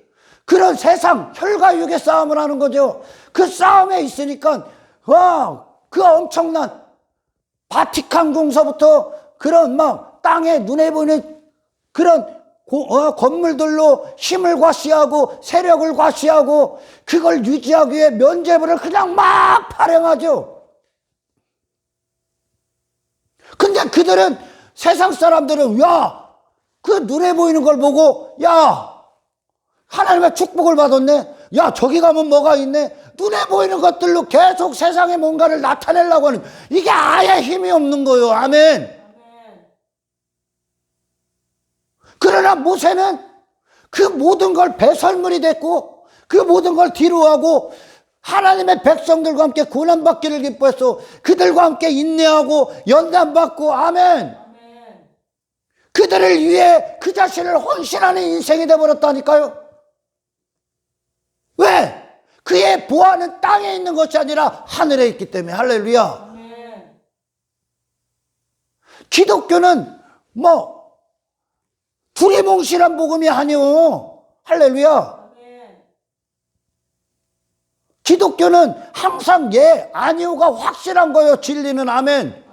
그런 세상 혈과육의 싸움을 하는 거죠. 그 싸움에 있으니까 그 엄청난 바티칸 궁서부터 그런 막 땅에 눈에 보이는 그런 건물들로 힘을 과시하고 세력을 과시하고 그걸 유지하기 위해 면죄부를 그냥 막 발행하죠. 근데 그들은 세상 사람들은 그 눈에 보이는 걸 보고 하나님의 축복을 받았네. 저기 가면 뭐가 있네. 눈에 보이는 것들로 계속 세상에 뭔가를 나타내려고 하는 이게 아예 힘이 없는 거예요. 아멘. 그러나 모세는 그 모든 걸 배설물이 됐고 그 모든 걸 뒤로하고 하나님의 백성들과 함께 고난받기를 기뻐했어. 그들과 함께 인내하고 연단받고 아멘. 그들을 위해 그 자신을 헌신하는 인생이 되어버렸다니까요. 왜? 그의 보화는 땅에 있는 것이 아니라 하늘에 있기 때문에. 할렐루야. 기독교는 두리뭉실한 복음이 아니오. 할렐루야. 기독교는 항상 아니오가 확실한 거예요. 진리는. 아멘.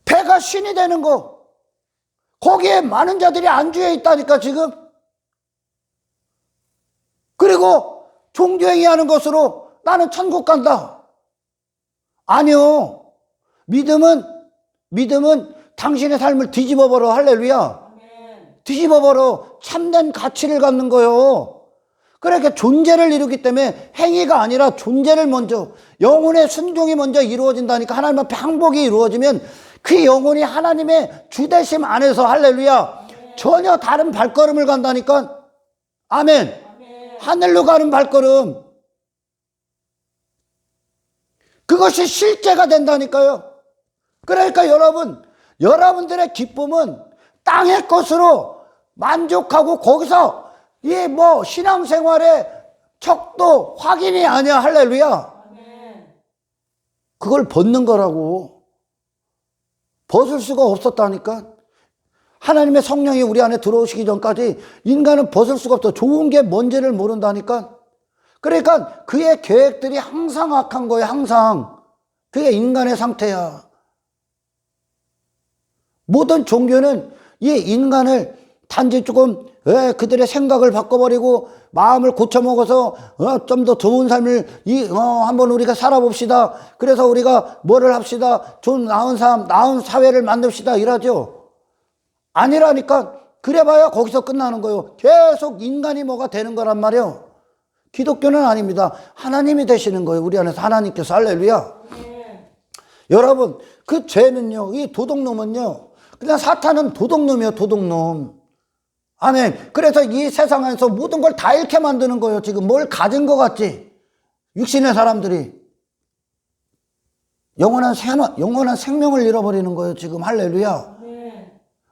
배가 신이 되는 거 거기에 많은 자들이 안주해 있다니까 지금. 그리고 종교행위 하는 것으로 나는 천국 간다. 아니요. 믿음은 당신의 삶을 뒤집어 버려. 할렐루야. 뒤집어 버려. 참된 가치를 갖는 거요. 그러니까 존재를 이루기 때문에 행위가 아니라 존재를 먼저, 영혼의 순종이 먼저 이루어진다니까. 하나님 앞에 항복이 이루어지면 그 영혼이 하나님의 주대심 안에서 할렐루야 전혀 다른 발걸음을 간다니까. 아멘. 하늘로 가는 발걸음. 그것이 실제가 된다니까요. 그러니까 여러분들의 기쁨은 땅의 것으로 만족하고 거기서 신앙생활의 척도 확인이 아니야. 할렐루야. 그걸 벗는 거라고. 벗을 수가 없었다니까. 하나님의 성령이 우리 안에 들어오시기 전까지 인간은 벗을 수가 없어. 좋은 게 뭔지를 모른다니까. 그러니까 그의 계획들이 항상 악한 거예요. 항상. 그게 인간의 상태야. 모든 종교는 이 인간을 단지 조금 그들의 생각을 바꿔버리고 마음을 고쳐먹어서 좀 더 좋은 삶을 한번 우리가 살아봅시다. 그래서 우리가 뭐를 합시다. 좀 나은 삶, 나은 사회를 만듭시다. 이러죠. 아니라니까. 그래봐야 거기서 끝나는 거예요. 계속 인간이 뭐가 되는 거란 말이에요. 기독교는 아닙니다. 하나님이 되시는 거예요. 우리 안에서 하나님께서. 할렐루야. 여러분, 그 죄는요, 이 도둑놈은요, 그냥 사탄은 도둑놈이에요. 도둑놈. 아멘. 그래서 이 세상에서 모든 걸 다 잃게 만드는 거예요. 지금 뭘 가진 것 같지? 육신의 사람들이. 영원한 생명을 잃어버리는 거예요. 지금. 할렐루야.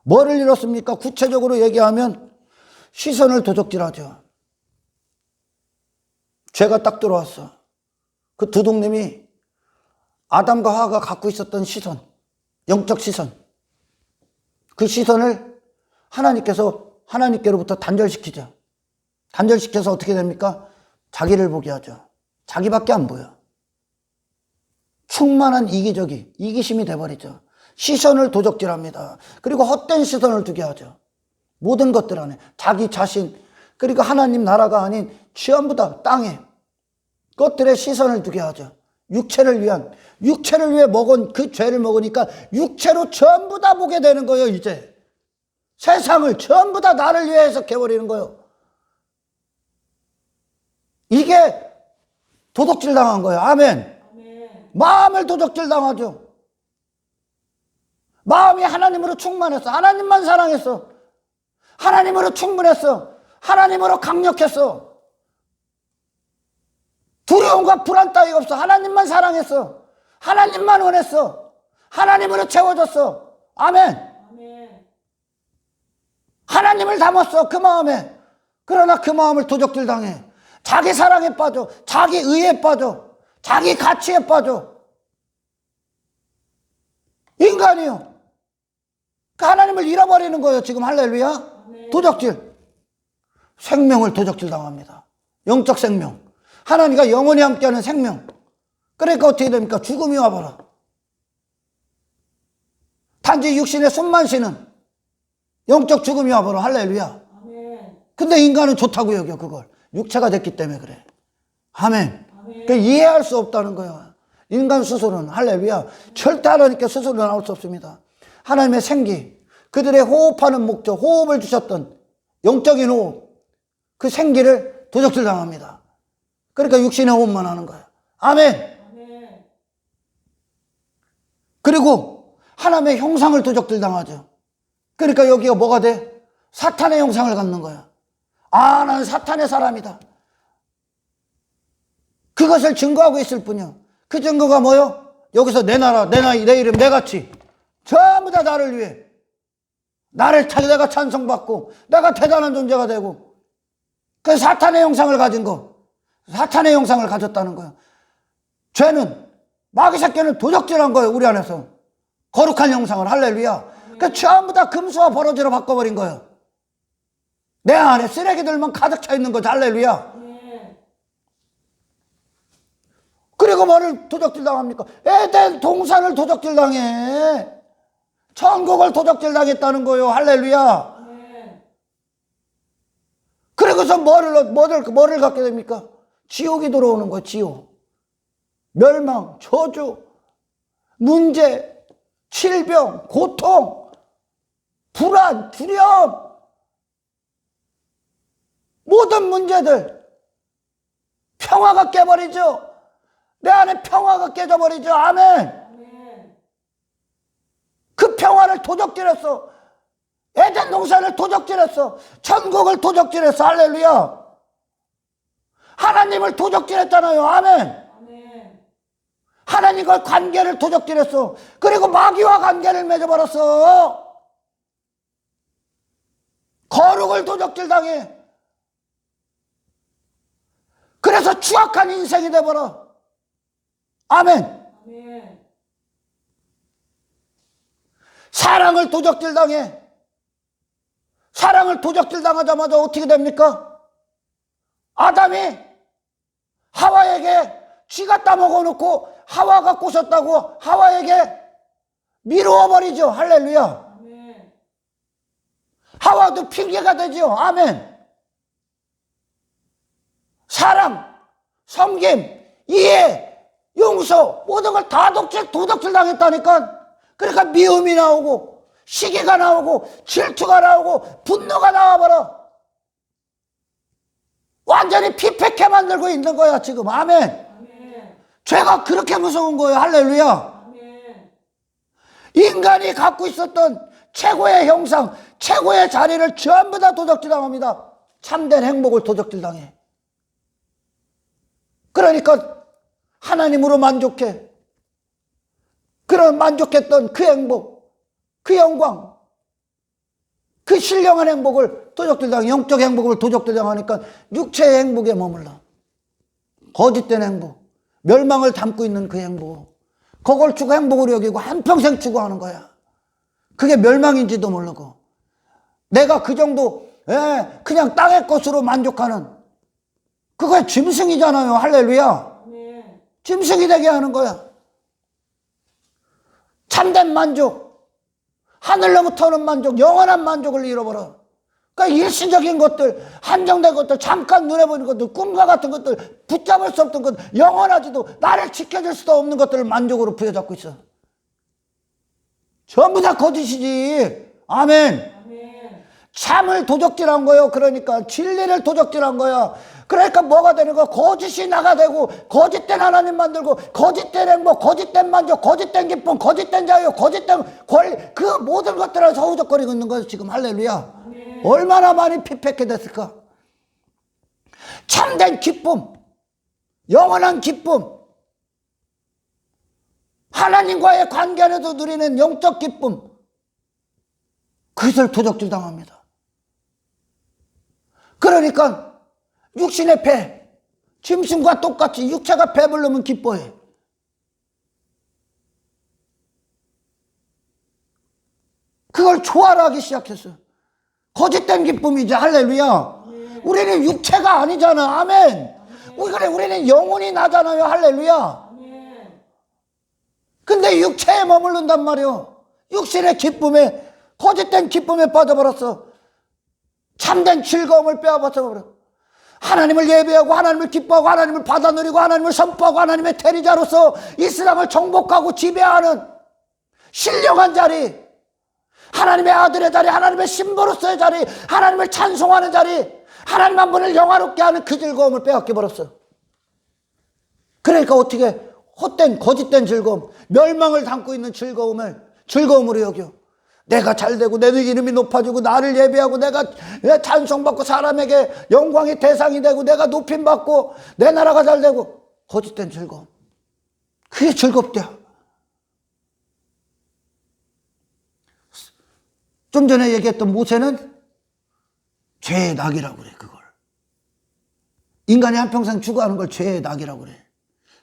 뭐를 잃었습니까? 구체적으로 얘기하면 시선을 도적질하죠. 죄가 딱 들어왔어. 그 도둑님이 아담과 하와가 갖고 있었던 시선, 영적 시선. 그 시선을 하나님께로부터 단절시키죠. 단절시켜서 어떻게 됩니까? 자기를 보게 하죠. 자기밖에 안 보여. 충만한 이기심이 돼버리죠. 시선을 도적질합니다. 그리고 헛된 시선을 두게 하죠. 모든 것들 안에 자기 자신, 그리고 하나님 나라가 아닌 전부 다 땅에 것들의 시선을 두게 하죠. 육체를 위해 먹은 그 죄를 먹으니까 육체로 전부 다 보게 되는 거예요. 이제 세상을 전부 다 나를 위해 해석해버리는 거예요. 이게 도둑질 당한 거예요. 아멘. 마음을 도둑질 당하죠. 마음이 하나님으로 충만했어. 하나님만 사랑했어. 하나님으로 충분했어. 하나님으로 강력했어. 두려움과 불안 따위가 없어. 하나님만 사랑했어. 하나님만 원했어. 하나님으로 채워졌어. 아멘. 하나님을 하나님을 담았어, 그 마음에. 그러나 그 마음을 도적질 당해. 자기 사랑에 빠져, 자기 의에 빠져, 자기 가치에 빠져. 인간이요. 그 하나님을 잃어버리는 거예요, 지금. 할렐루야. 도적질. 생명을 도적질 당합니다. 영적 생명. 하나님과 영원히 함께하는 생명. 그러니까 어떻게 됩니까? 죽음이 와버려. 단지 육신의 숨만 쉬는 영적 죽음이 와버려. 할렐루야. 근데 인간은 좋다고 여겨, 그걸. 육체가 됐기 때문에 그래. 아멘. 그러니까 이해할 수 없다는 거예요. 인간 스스로는. 할렐루야. 절대 하나님께 스스로 나올 수 없습니다. 하나님의 생기, 그들의 호흡하는 목적, 호흡을 주셨던 영적인 호흡, 그 생기를 도적질 당합니다. 그러니까 육신의 호흡만 하는 거예요. 아멘. 그리고 하나님의 형상을 도적질 당하죠. 그러니까 여기가 뭐가 돼? 사탄의 형상을 갖는 거야. 아, 나는 사탄의 사람이다. 그것을 증거하고 있을 뿐이야. 그 증거가 뭐요? 여기서 내 나라, 내 나이, 내 이름, 내 가치 전부 다 나를 위해, 나를 내가 찬송받고 내가 대단한 존재가 되고, 그 사탄의 형상을 가진 거, 사탄의 형상을 가졌다는 거야. 죄는, 마귀 새끼는 도적질한 거예요, 우리 안에서. 거룩한 형상을. 할렐루야. 그 전부 다 금수와 버러지로 바꿔버린 거예요. 내 안에 쓰레기들만 가득 차 있는 거죠. 할렐루야. 그리고 뭐를 도적질 당합니까? 에덴 동산을 도적질 당해. 천국을 도적질 당했다는 거예요. 할렐루야. 그리고서 뭐를 갖게 됩니까? 지옥이 들어오는 거예요. 지옥. 멸망, 저주, 문제, 질병, 고통, 불안, 두려움, 모든 문제들, 평화가 깨버리죠. 내 안에 평화가 깨져버리죠. 아멘. 그 평화를 도적질했어. 에덴 동산을 도적질했어. 천국을 도적질했어. 할렐루야. 하나님을 도적질했잖아요. 아멘. 하나님과 관계를 도적질했어. 그리고 마귀와 관계를 맺어버렸어. 거룩을 도적질 당해. 그래서 추악한 인생이 돼버려. 아멘. 사랑을 도적질 당해. 사랑을 도적질 당하자마자 어떻게 됩니까? 아담이 하와에게 쥐가 따먹어놓고 하와가 꼬셨다고 하와에게 미루어 버리죠. 할렐루야. 하와도 핑계가 되죠. 아멘. 사랑, 섬김, 이해, 용서, 모든 걸 다 도적질 당했다니까. 그러니까 미움이 나오고, 시기가 나오고, 질투가 나오고, 분노가 나와버려. 완전히 피폐케 만들고 있는 거야, 지금. 아멘. 죄가 그렇게 무서운 거예요. 할렐루야. 인간이 갖고 있었던 최고의 형상, 최고의 자리를 전부 다 도적질 당합니다. 참된 행복을 도적질 당해. 그러니까 하나님으로 만족해. 그런 만족했던 그 행복, 그 영광, 그 신령한 행복을 도적질 당해. 영적 행복을 도적질 당하니까 육체의 행복에 머물러. 거짓된 행복, 멸망을 담고 있는 그 행복, 그걸 추구 행복으로 여기고 한평생 추구하는 거야. 그게 멸망인지도 모르고, 내가 그 정도 그냥 땅의 것으로 만족하는, 그거의 짐승이잖아요. 할렐루야. 짐승이 되게 하는 거야. 참된 만족, 하늘로부터 오는 만족, 영원한 만족을 잃어버려. 그러니까 일시적인 것들, 한정된 것들, 잠깐 눈에 보이는 것들, 꿈과 같은 것들, 붙잡을 수 없던 것들, 영원하지도 나를 지켜줄 수도 없는 것들을 만족으로 부여잡고 있어. 전부 다 거짓이지. 아멘. 참을 도적질한 거예요. 그러니까 진리를 도적질한 거야. 그러니까 뭐가 되는 거야? 거짓이 나가 되고, 거짓된 하나님 만들고, 거짓된 행복, 거짓된 만족, 거짓된 기쁨, 거짓된 자유, 거짓된 권리, 그 모든 것들을 서우적거리고 있는 거예요. 지금. 할렐루야. 얼마나 많이 피폐케 됐을까? 참된 기쁨, 영원한 기쁨, 하나님과의 관계 안에서 누리는 영적 기쁨, 그것을 도적질 당합니다. 그러니까 육신의 배, 짐승과 똑같이 육체가 배부르면 기뻐해. 그걸 좋아라 하기 시작했어. 거짓된 기쁨이지. 할렐루야. 우리는 육체가 아니잖아. 아멘. 우리는 영혼이 나잖아요. 할렐루야. 근데 육체에 머무른단 말이요. 육신의 기쁨에, 거짓된 기쁨에 빠져버렸어. 참된 즐거움을 빼앗아버려. 하나님을 예배하고 하나님을 기뻐하고 하나님을 받아들이고 하나님을 선포하고 하나님의 대리자로서 이 세상을 정복하고 지배하는 신령한 자리, 하나님의 아들의 자리, 하나님의 신부로서의 자리, 하나님을 찬송하는 자리, 하나님 한 분을 영화롭게 하는 그 즐거움을 빼앗겨버렸어. 그러니까 어떻게 헛된 거짓된 즐거움, 멸망을 담고 있는 즐거움을 즐거움으로 여겨. 내가 잘되고 내 이름이 높아지고 나를 예배하고 내가 찬송받고 사람에게 영광의 대상이 되고 내가 높임받고 내 나라가 잘되고, 거짓된 즐거움, 그게 즐겁대. 좀 전에 얘기했던 모세는 죄의 낙이라고 그래. 그걸 인간이 한평생 추구하는 걸 죄의 낙이라고 그래.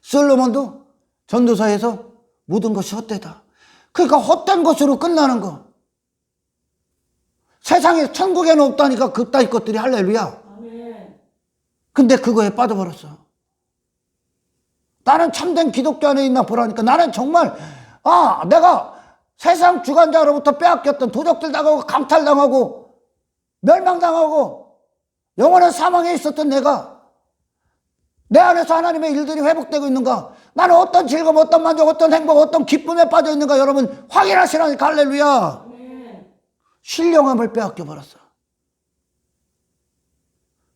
솔로몬도 전도서에서 모든 것이 헛되다. 그러니까 헛된 것으로 끝나는 거. 세상에 천국에는 없다니까 그따위 것들이. 할렐루야. 근데 그거에 빠져버렸어. 나는 참된 기독교 안에 있나 보라니까 나는 정말 내가 세상 주관자로부터 빼앗겼던, 도적들 당하고 강탈당하고 멸망당하고 영원한 사망에 있었던 내가 내 안에서 하나님의 일들이 회복되고 있는가, 나는 어떤 즐거움, 어떤 만족, 어떤 행복, 어떤 기쁨에 빠져 있는가 여러분 확인하시라니까. 할렐루야. 신령함을 빼앗겨버렸어.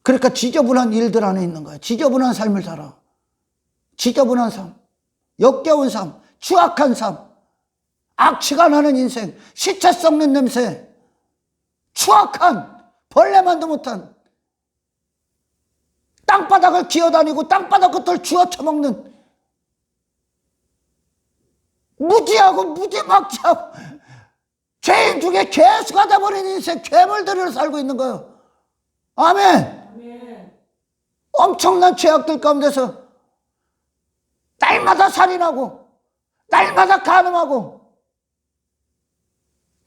그러니까 지저분한 일들 안에 있는 거야. 지저분한 삶을 살아. 지저분한 삶, 역겨운 삶, 추악한 삶, 악취가 나는 인생, 시체 썩는 냄새, 추악한, 벌레만도 못한, 땅바닥을 기어다니고 땅바닥 것들 쥐어쳐먹는, 무지하고 무지막지하고 죄인 중에 괴수가 돼버린 인생, 괴물들을 살고 있는 거예요. 아멘. 엄청난 죄악들 가운데서 날마다 살인하고 날마다 간음하고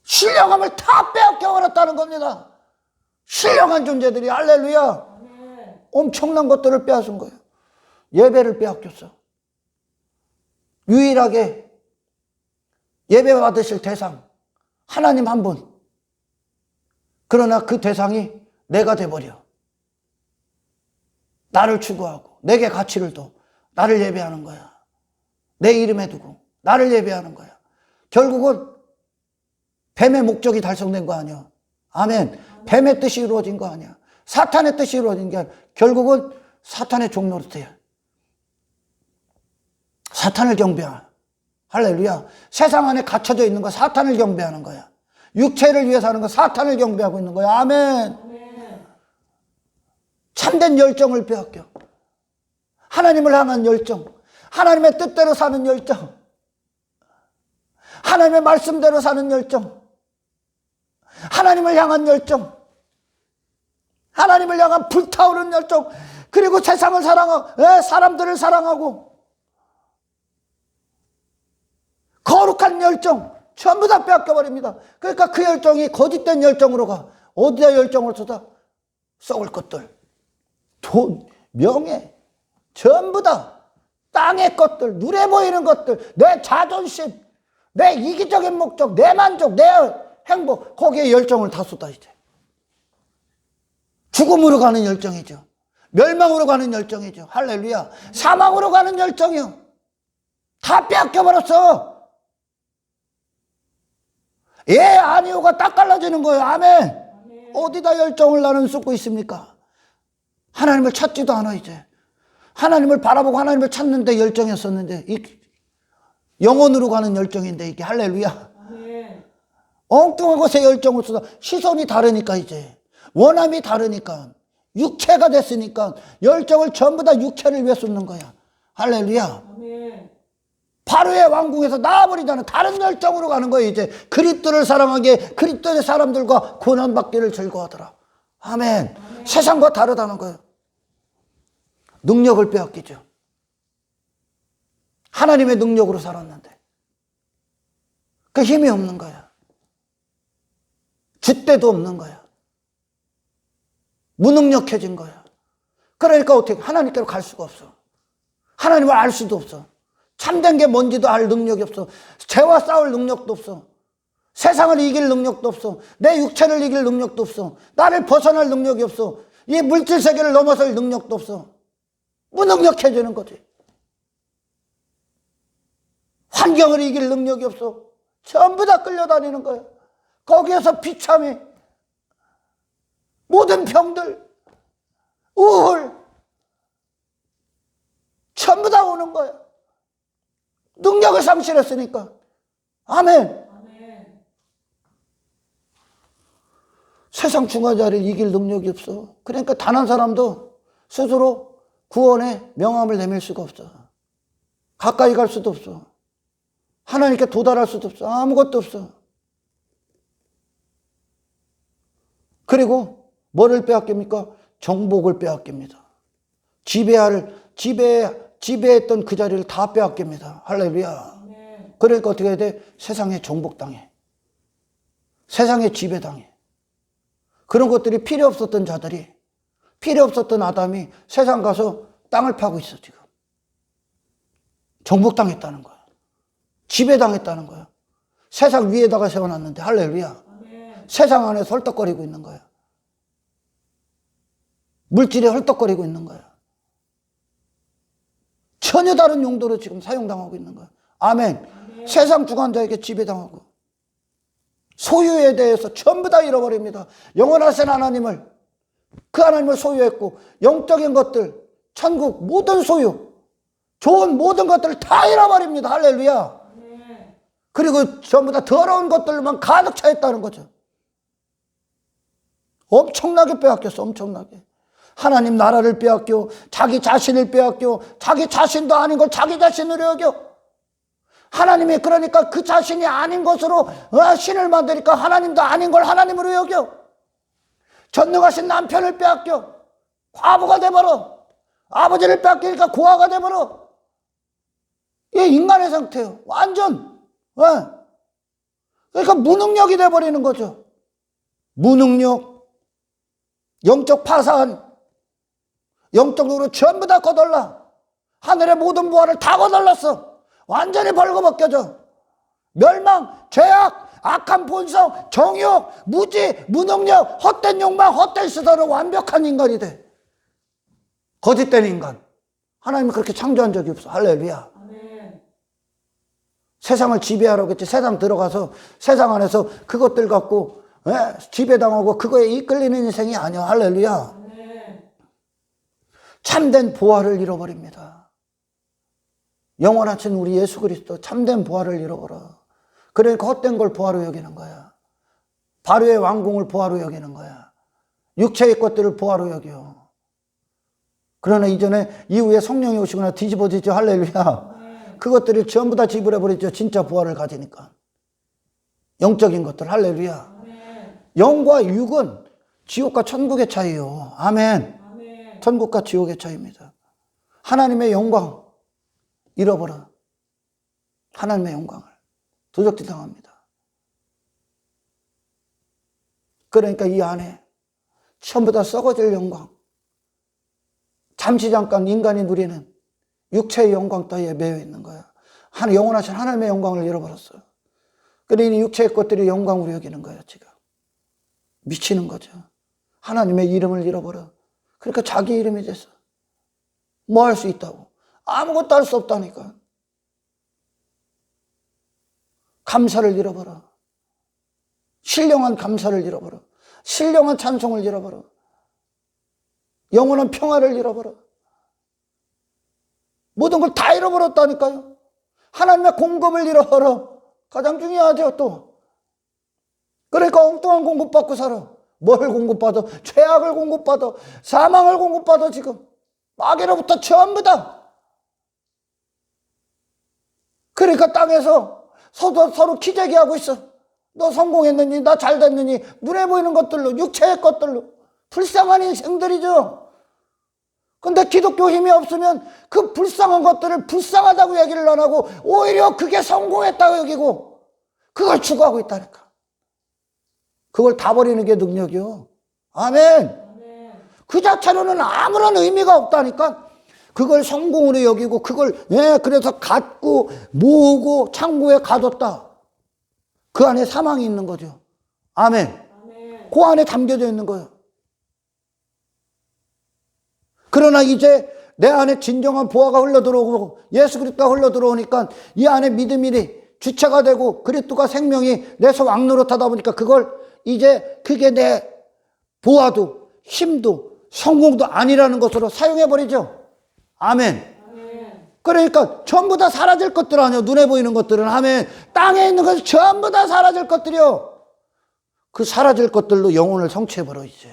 신령함을 다 빼앗겨버렸다는 겁니다. 신령한 존재들이. 할렐루야. 엄청난 것들을 빼앗은 거예요. 예배를 빼앗겼어. 유일하게 예배 받으실 대상 하나님 한 분. 그러나 그 대상이 내가 돼버려. 나를 추구하고 내게 가치를 둬 나를 예배하는 거야. 내 이름에 두고 나를 예배하는 거야. 결국은 뱀의 목적이 달성된 거 아니야. 아멘. 뱀의 뜻이 이루어진 거 아니야. 사탄의 뜻이 이루어진 게 아니야. 결국은 사탄의 종노릇이야. 사탄을 경배하는. 할렐루야. 세상 안에 갇혀져 있는 거 사탄을 경배하는 거야. 육체를 위해서 하는 거 사탄을 경배하고 있는 거야. 아멘. 참된 열정을 빼앗겨. 하나님을 향한 열정, 하나님의 뜻대로 사는 열정, 하나님의 말씀대로 사는 열정, 하나님을 향한 열정, 하나님을 향한 불타오르는 열정, 그리고 세상을 사랑하고 사람들을 사랑하고 거룩한 열정 전부 다 빼앗겨버립니다. 그러니까 그 열정이 거짓된 열정으로 가. 어디다 열정을 쏟아? 썩을 것들, 돈, 명예, 전부 다 땅의 것들, 눈에 보이는 것들, 내 자존심, 내 이기적인 목적, 내 만족, 내 행복, 거기에 열정을 다 쏟아. 이제 죽음으로 가는 열정이죠. 멸망으로 가는 열정이죠. 할렐루야. 사망으로 가는 열정이요. 다 빼앗겨버렸어. 예, 아니오가 딱 갈라지는 거예요. 아멘. 어디다 열정을 나는 쏟고 있습니까? 하나님을 찾지도 않아. 이제 하나님을 바라보고 하나님을 찾는데 열정이었었는데 영혼으로 가는 열정인데 이게. 할렐루야. 엉뚱한 것에 열정을 쏟아. 시선이 다르니까, 이제 원함이 다르니까, 육체가 됐으니까 열정을 전부 다 육체를 위해 쏟는 거야. 할렐루야. 바로의 왕궁에서 나와버리잖아. 다른 열정으로 가는 거예요. 이제 그리스도를 사랑하기에 그리스도의 사람들과 고난받기를 즐거워하더라. 아멘. 세상과 다르다는 거예요. 능력을 빼앗기죠. 하나님의 능력으로 살았는데 그 힘이 없는 거야. 줏대도 없는 거야. 무능력해진 거야. 그러니까 어떻게 하나님께로 갈 수가 없어. 하나님을 알 수도 없어. 참된 게 뭔지도 알 능력이 없어. 죄와 싸울 능력도 없어. 세상을 이길 능력도 없어. 내 육체를 이길 능력도 없어. 나를 벗어날 능력이 없어. 이 물질 세계를 넘어설 능력도 없어. 무능력해지는 거지. 환경을 이길 능력이 없어. 전부 다 끌려다니는 거야. 거기에서 비참해. 모든 병들, 우울, 전부 다 오는 거야. 능력을 상실했으니까. 아멘. 세상 중화자를 이길 능력이 없어. 그러니까 단 한 사람도 스스로 구원의 명함을 내밀 수가 없어. 가까이 갈 수도 없어. 하나님께 도달할 수도 없어. 아무것도 없어. 그리고 뭐를 빼앗깁니까? 정복을 빼앗깁니다. 지배했던 그 자리를 다 빼앗깁니다. 할렐루야. 그러니까 어떻게 해야 돼? 세상에 정복당해. 세상에 지배당해. 그런 것들이 필요 없었던 자들이, 필요 없었던 아담이 세상 가서 땅을 파고 있어, 지금. 정복당했다는 거야. 지배당했다는 거야. 세상 위에다가 세워놨는데, 할렐루야. 세상 안에 헐떡거리고 있는 거야. 물질에 헐떡거리고 있는 거야. 전혀 다른 용도로 지금 사용당하고 있는 거야. 아멘. 세상 주관자에게 지배당하고 소유에 대해서 전부 다 잃어버립니다. 영원하신 하나님을, 그 하나님을 소유했고 영적인 것들, 천국 모든 소유, 좋은 모든 것들을 다 잃어버립니다. 할렐루야. 그리고 전부 다 더러운 것들만 가득 차 있다는 거죠. 엄청나게 빼앗겼어. 엄청나게. 하나님 나라를 빼앗겨, 자기 자신을 빼앗겨, 자기 자신도 아닌 걸 자기 자신으로 여겨. 하나님이 그러니까 그 자신이 아닌 것으로 신을 만드니까 하나님도 아닌 걸 하나님으로 여겨. 전능하신 남편을 빼앗겨 과부가 돼버려. 아버지를 빼앗기니까 고아가 돼버려. 이게 인간의 상태예요. 완전. 그러니까 무능력이 돼버리는 거죠. 무능력, 영적 파산, 영적으로 전부 다 거덜나. 하늘의 모든 부활을 다 거덜났어. 완전히 벌거벗겨져. 멸망, 죄악, 악한 본성, 정욕, 무지, 무능력, 헛된 욕망, 헛된 시선으로 완벽한 인간이 돼. 거짓된 인간. 하나님이 그렇게 창조한 적이 없어. 할렐루야. 아멘. 세상을 지배하라고 했지. 세상 들어가서 세상 안에서 그것들 갖고 지배당하고 그거에 이끌리는 인생이 아니야. 할렐루야. 아멘. 참된 보화를 잃어버립니다. 영원하신 우리 예수 그리스도 참된 보화를 잃어버려. 그러니까 헛된 걸 보화로 여기는 거야. 바로의 왕궁을 보화로 여기는 거야. 육체의 것들을 보화로 여겨. 그러나 이후에 성령이 오시거나 뒤집어지죠. 할렐루야. 그것들을 전부 다 지불해버리죠. 진짜 보화를 가지니까. 영적인 것들. 할렐루야. 영과 육은 지옥과 천국의 차이요. 아멘. 천국과 지옥의 차이입니다. 하나님의 영광 잃어버려. 하나님의 영광을 도적질 당합니다. 그러니까 이 안에 전부 다 썩어질 영광, 잠시 잠깐 인간이 누리는 육체의 영광 따위에 매여 있는 거야. 영원하신 하나님의 영광을 잃어버렸어요. 그러니 육체의 것들이 영광으로 여기는 거예요. 지금 미치는 거죠. 하나님의 이름을 잃어버려. 그러니까 자기 이름이 됐어. 뭐 할 수 있다고? 아무것도 할 수 없다니까. 감사를 잃어버려. 신령한 감사를 잃어버려. 신령한 찬송을 잃어버려. 영원한 평화를 잃어버려. 모든 걸 다 잃어버렸다니까요. 하나님의 공급을 잃어버려. 가장 중요하죠 또. 그러니까 엉뚱한 공급받고 살아. 뭘 공급받아? 죄악을 공급받아. 사망을 공급받아 지금. 마귀로부터 전부 다. 그러니까 땅에서 서로 기재기하고 있어. 너 성공했느니, 나 잘 됐느니, 눈에 보이는 것들로, 육체의 것들로 불쌍한 인생들이죠. 근데 기독교 힘이 없으면 그 불쌍한 것들을 불쌍하다고 얘기를 안 하고 오히려 그게 성공했다고 여기고 그걸 추구하고 있다니까. 그걸 다 버리는 게 능력이요. 아멘. 그 자체로는 아무런 의미가 없다니까. 그걸 성공으로 여기고 그걸 그래서 갖고 모으고 창고에 가뒀다. 그 안에 사망이 있는 거죠. 아멘. 그 안에 담겨져 있는 거예요. 그러나 이제 내 안에 진정한 보화가 흘러들어오고 예수 그리스도가 흘러들어오니까 이 안에 믿음이 주체가 되고 그리스도가 생명이 내서 왕노릇하다 보니까 그걸 이제 그게 내 보화도 힘도 성공도 아니라는 것으로 사용해버리죠. 아멘. 그러니까 전부 다 사라질 것들 아니요. 눈에 보이는 것들은. 아멘. 땅에 있는 것은 전부 다 사라질 것들이요. 그 사라질 것들로 영혼을 성취해버려 이제.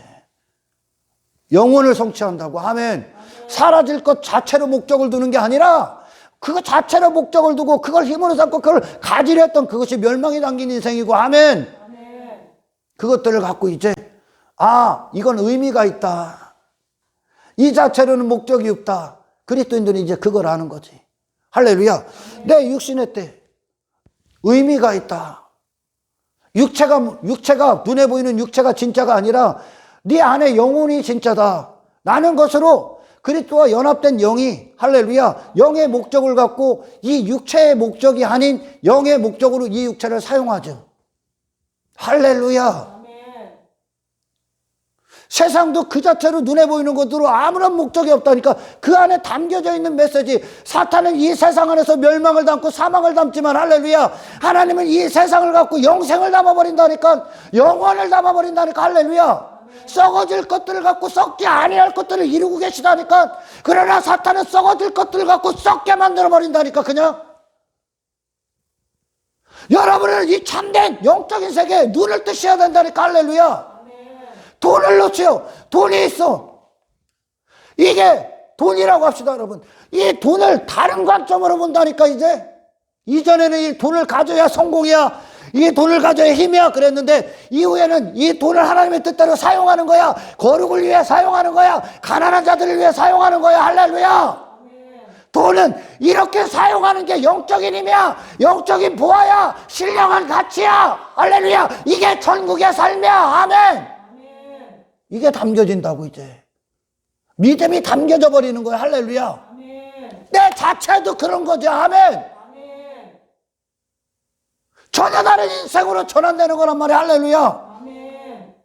영혼을 성취한다고. 아멘. 사라질 것 자체로 목적을 두는 게 아니라 그거 자체로 목적을 두고 그걸 힘으로 삼고 그걸 가지려 했던 그것이 멸망이 담긴 인생이고. 아멘. 그것들을 갖고 이제 이건 의미가 있다. 이 자체로는 목적이 없다. 그리스도인들은 이제 그걸 아는 거지. 할렐루야. 내 육신의 때 의미가 있다. 육체가 눈에 보이는 육체가 진짜가 아니라 네 안에 영혼이 진짜다. 나는 것으로 그리스도와 연합된 영이 할렐루야 영의 목적을 갖고 이 육체의 목적이 아닌 영의 목적으로 이 육체를 사용하죠. 할렐루야. 세상도 그 자체로 눈에 보이는 것으로 아무런 목적이 없다니까. 그 안에 담겨져 있는 메시지. 사탄은 이 세상 안에서 멸망을 담고 사망을 담지만 할렐루야 하나님은 이 세상을 갖고 영생을 담아버린다니까. 영원을 담아버린다니까. 할렐루야. 썩어질 것들을 갖고 썩지 아니할 것들을 이루고 계시다니까. 그러나 사탄은 썩어질 것들을 갖고 썩게 만들어버린다니까. 그냥 여러분은 이 참된 영적인 세계에 눈을 뜨셔야 된다니까. 할렐루야. 돈을 놓치요. 돈이 있어. 이게 돈이라고 합시다, 여러분. 이 돈을 다른 관점으로 본다니까, 이제. 이전에는 이 돈을 가져야 성공이야. 이 돈을 가져야 힘이야. 그랬는데, 이후에는 이 돈을 하나님의 뜻대로 사용하는 거야. 거룩을 위해 사용하는 거야. 가난한 자들을 위해 사용하는 거야. 할렐루야. 돈은 이렇게 사용하는 게 영적인 힘이야. 영적인 보화야. 신령한 가치야. 할렐루야. 이게 천국의 삶이야. 아멘. 이게 담겨진다고 이제. 믿음이 담겨져 버리는 거야. 할렐루야. 아멘. 내 자체도 그런 거죠. 아멘. 아멘. 전혀 다른 인생으로 전환되는 거란 말이야. 할렐루야. 아멘.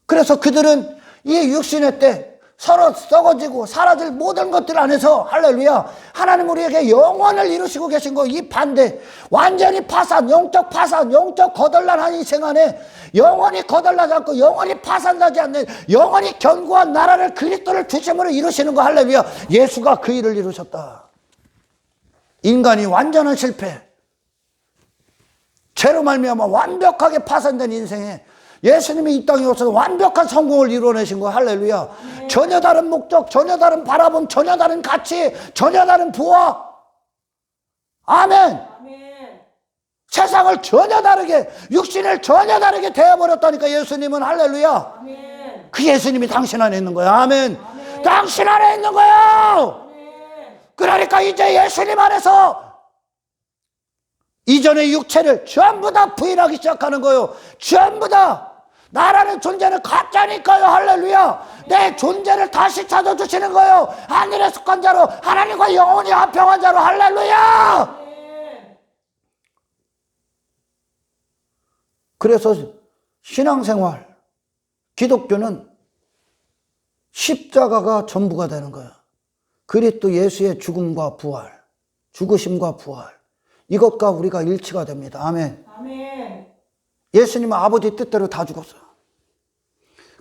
그래서 그들은 이 육신의 때 서로 썩어지고 사라질 모든 것들 안에서 할렐루야 하나님 우리에게 영원을 이루시고 계신 거. 이 반대 완전히 파산, 영적 파산, 영적 거덜난한 인생 안에 영원히 거덜나지 않고 영원히 파산나지 않는 영원히 견고한 나라를 그리스도를 중심으로 이루시는 거. 할렐루야. 예수가 그 일을 이루셨다. 인간이 완전한 실패, 죄로 말미암아 완벽하게 파산된 인생에 예수님이 이 땅에 오셔서 완벽한 성공을 이루어내신 거야. 할렐루야. 아멘. 전혀 다른 목적, 전혀 다른 바라봄, 전혀 다른 가치, 전혀 다른 부와. 아멘. 아멘. 세상을 전혀 다르게, 육신을 전혀 다르게 되어버렸다니까 예수님은. 할렐루야. 아멘. 그 예수님이 당신 안에 있는 거야. 아멘. 아멘. 당신 안에 있는 거야. 아멘. 그러니까 이제 예수님 안에서 이전의 육체를 전부 다 부인하기 시작하는 거예요. 전부 다. 나라는 존재는 가짜니까요. 할렐루야. 내 존재를 다시 찾아주시는 거예요. 하늘의 숙관자로 하나님과 영원히 화평한 자로. 할렐루야. 그래서 신앙생활 기독교는 십자가가 전부가 되는 거야. 그리스도 예수의 죽음과 부활, 죽으심과 부활, 이것과 우리가 일치가 됩니다. 아멘. 아멘. 예수님은 아버지 뜻대로 다 죽었어요.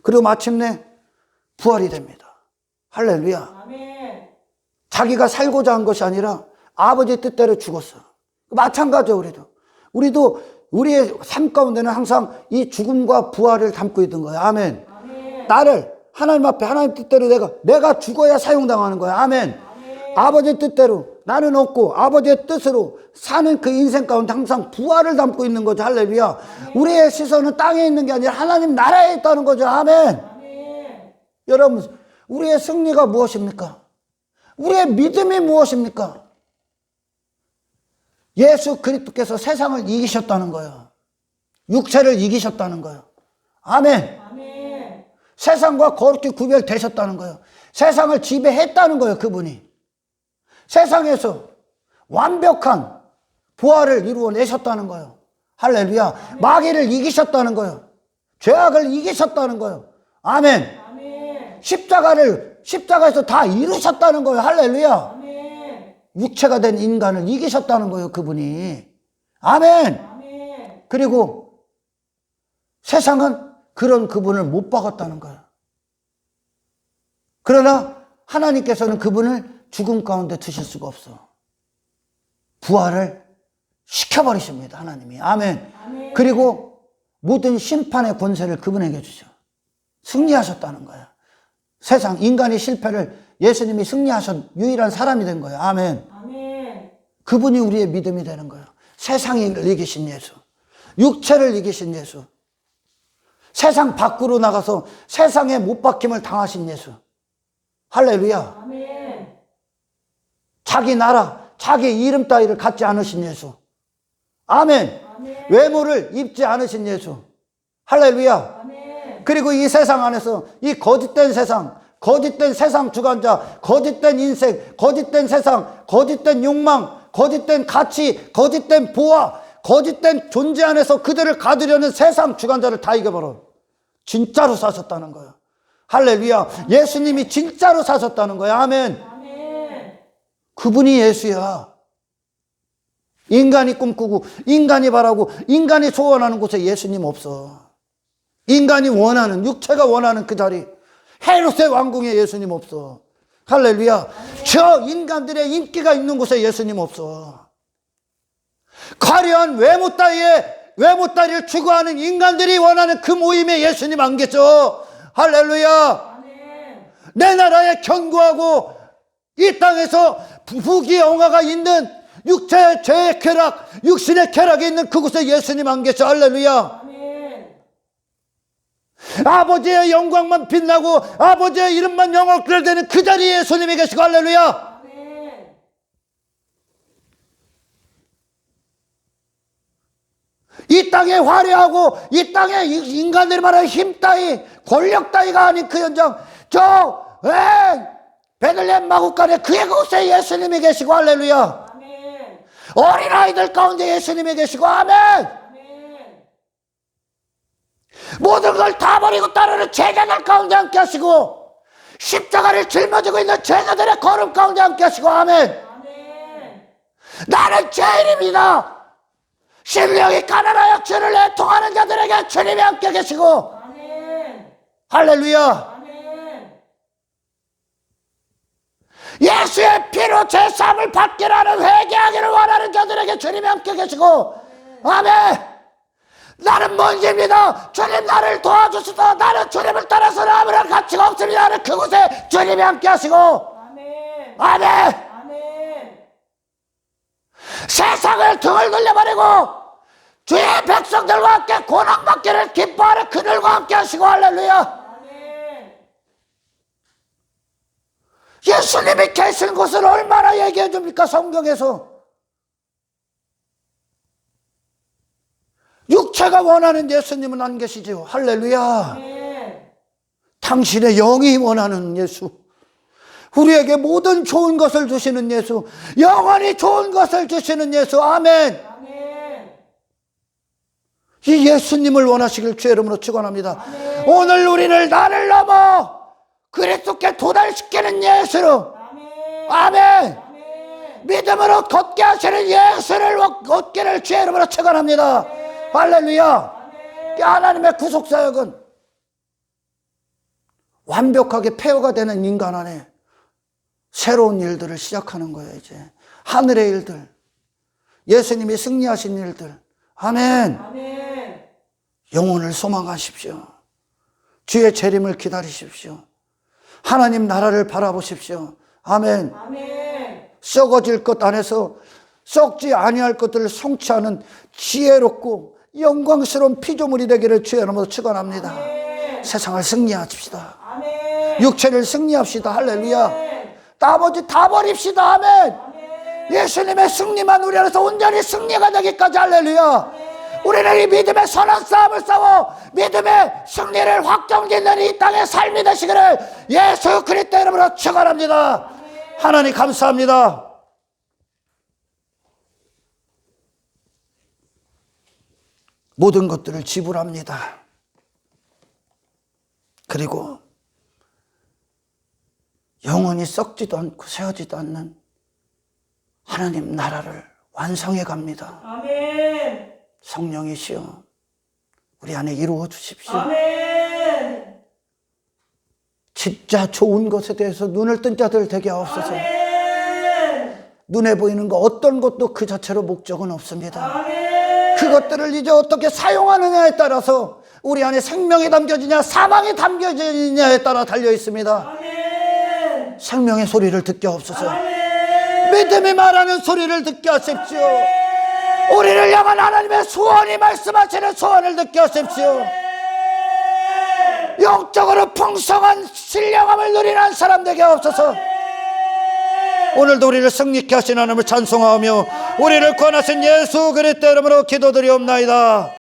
그리고 마침내 부활이 됩니다. 할렐루야. 아멘. 자기가 살고자 한 것이 아니라 아버지 뜻대로 죽었어요. 마찬가지죠. 우리도 우리의 삶 가운데는 항상 이 죽음과 부활을 담고 있는 거예요. 아멘. 아멘. 나를 하나님 앞에 하나님 뜻대로 내가 죽어야 사용당하는 거야. 아멘. 아멘. 아버지 뜻대로 나는 없고 아버지의 뜻으로 사는 그 인생 가운데 항상 부활을 담고 있는 거죠. 할렐루야. 우리의 시선은 땅에 있는 게 아니라 하나님 나라에 있다는 거죠. 아멘. 여러분, 우리의 승리가 무엇입니까? 우리의 믿음이 무엇입니까? 예수 그리스도께서 세상을 이기셨다는 거예요. 육체를 이기셨다는 거예요. 아멘. 세상과 거룩히 구별되셨다는 거예요. 세상을 지배했다는 거예요. 그분이 세상에서 완벽한 부활을 이루어내셨다는 거예요. 할렐루야. 마귀를 이기셨다는 거예요. 죄악을 이기셨다는 거예요. 아멘. 십자가에서 다 이루셨다는 거예요. 할렐루야. 육체가 된 인간을 이기셨다는 거예요. 그분이. 아멘. 그리고 세상은 그런 그분을 못 박았다는 거예요. 그러나 하나님께서는 그분을 죽음 가운데 두실 수가 없어. 부활을 시켜버리십니다. 하나님이. 아멘. 그리고 모든 심판의 권세를 그분에게 주셔. 승리하셨다는 거예요. 세상 인간의 실패를 예수님이 승리하신 유일한 사람이 된 거예요. 아멘. 그분이 우리의 믿음이 되는 거예요. 세상을 이기신 예수, 육체를 이기신 예수, 세상 밖으로 나가서 세상에 못 박힘을 당하신 예수. 할렐루야. 자기 나라, 자기 이름 따위를 갖지 않으신 예수. 아멘. 외모를 입지 않으신 예수. 할렐루야. 그리고 이 세상 안에서 이 거짓된 세상 주관자, 거짓된 인생, 거짓된 세상, 거짓된 욕망, 거짓된 가치, 거짓된 보아, 거짓된 존재 안에서 그들을 가두려는 세상 주관자를 다 이겨버려. 진짜로 사셨다는 거예요. 할렐루야. 예수님이 진짜로 사셨다는 거예요. 아멘. 그분이 예수야. 인간이 꿈꾸고 인간이 바라고 인간이 소원하는 곳에 예수님 없어. 인간이 원하는, 육체가 원하는 그 자리, 헤롯의 왕궁에 예수님 없어. 할렐루야. 저 인간들의 인기가 있는 곳에 예수님 없어. 화려한 외모 따위를 추구하는 인간들이 원하는 그 모임에 예수님 안 계셔. 할렐루야. 내 나라에 견고하고 이 땅에서 부귀영화가 있는 육체의 죄의 쾌락, 육신의 쾌락이 있는 그곳에 예수님 안 계셔. 할렐루야. 아버지의 영광만 빛나고 아버지의 이름만 영광을 되는 그 자리에 예수님이 계시고. 할렐루야. 이 땅에 화려하고 이 땅에 인간들이 말하는 힘 따위, 권력 따위가 아닌 그 현장, 베들레헴 마구간에 그곳에 예수님이 계시고. 할렐루야. 어린아이들 가운데 예수님이 계시고. 아멘. 모든 걸 다 버리고 따르는 제자들 가운데 함께 하시고, 십자가를 짊어지고 있는 제자들의 걸음 가운데 함께 하시고. 아멘. 나는 죄인입니다. 심령이 가난하여 주를 애통하는 자들에게 주님이 함께 계시고. 할렐루야. 예수의 피로 제 삶을 받기를 하는, 회개하기를 원하는 자들에게 주님이 함께 계시고. 아멘. 나는 먼지입니다. 주님 나를 도와주시다. 나는 주님을 따라서는 아무런 가치가 없습니다. 하는 그곳에 주님이 함께 하시고. 아멘. 세상을 등을 돌려버리고 주의 백성들과 함께 고난받기를 기뻐하는 그들과 함께 하시고. 할렐루야. 예수님이 계신 곳을 얼마나 얘기해 줍니까? 성경에서. 육체가 원하는 예수님은 안 계시죠. 할렐루야. 당신의 영이 원하는 예수, 우리에게 모든 좋은 것을 주시는 예수, 영원히 좋은 것을 주시는 예수. 아멘. 이 예수님을 원하시길 주의 이름으로 축원합니다. 오늘 우리를 나를 넘어 그리스도께 도달시키는 예수로, 아멘, 믿음으로 걷게 하시는 예수를 얻기를 주의 이름으로 축원합니다. 할렐루야. 하나님의 구속사역은 완벽하게 폐허가 되는 인간 안에 새로운 일들을 시작하는 거예요. 이제 하늘의 일들, 예수님이 승리하신 일들. 아멘. 영혼을 소망하십시오. 주의 재림을 기다리십시오. 하나님 나라를 바라보십시오. 아멘. 썩어질 것 안에서 썩지 아니할 것들을 성취하는 지혜롭고 영광스러운 피조물이 되기를 주의 이름으로 축원합니다. 아멘. 세상을 승리하십시다. 아멘. 육체를 승리합시다. 할렐루야. 아멘. 나머지 다 버립시다. 아멘. 아멘. 예수님의 승리만 우리 안에서 온전히 승리가 되기까지. 할렐루야. 우리는 이 믿음의 선한 싸움을 싸워 믿음의 승리를 확정짓는 이 땅의 삶이 되시기를 예수 그리스도 이름으로 축원합니다. 하나님 감사합니다. 모든 것들을 지불합니다. 그리고 영원히 썩지도 않고 세어지도 않는 하나님 나라를 완성해 갑니다. 아멘. 성령이시여 우리 안에 이루어 주십시오. 아멘. 진짜 좋은 것에 대해서 눈을 뜬 자들 되게 하옵소서. 아멘. 눈에 보이는 거 어떤 것도 그 자체로 목적은 없습니다. 아멘. 그것들을 이제 어떻게 사용하느냐에 따라서 우리 안에 생명이 담겨지냐 사망이 담겨지느냐에 따라 달려 있습니다. 아멘. 생명의 소리를 듣게 하옵소서. 아멘. 믿음이 말하는 소리를 듣게 하십시오. 우리를 향한 하나님의 소원이 말씀하시는 소원을 듣게 하십시오. 영적으로 풍성한 신령함을 누리는 사람 되게 하옵소서. 오늘도 우리를 승리케 하신 하나님을 찬송하며 우리를 구원하신 예수 그리스도 이름으로 기도드리옵나이다.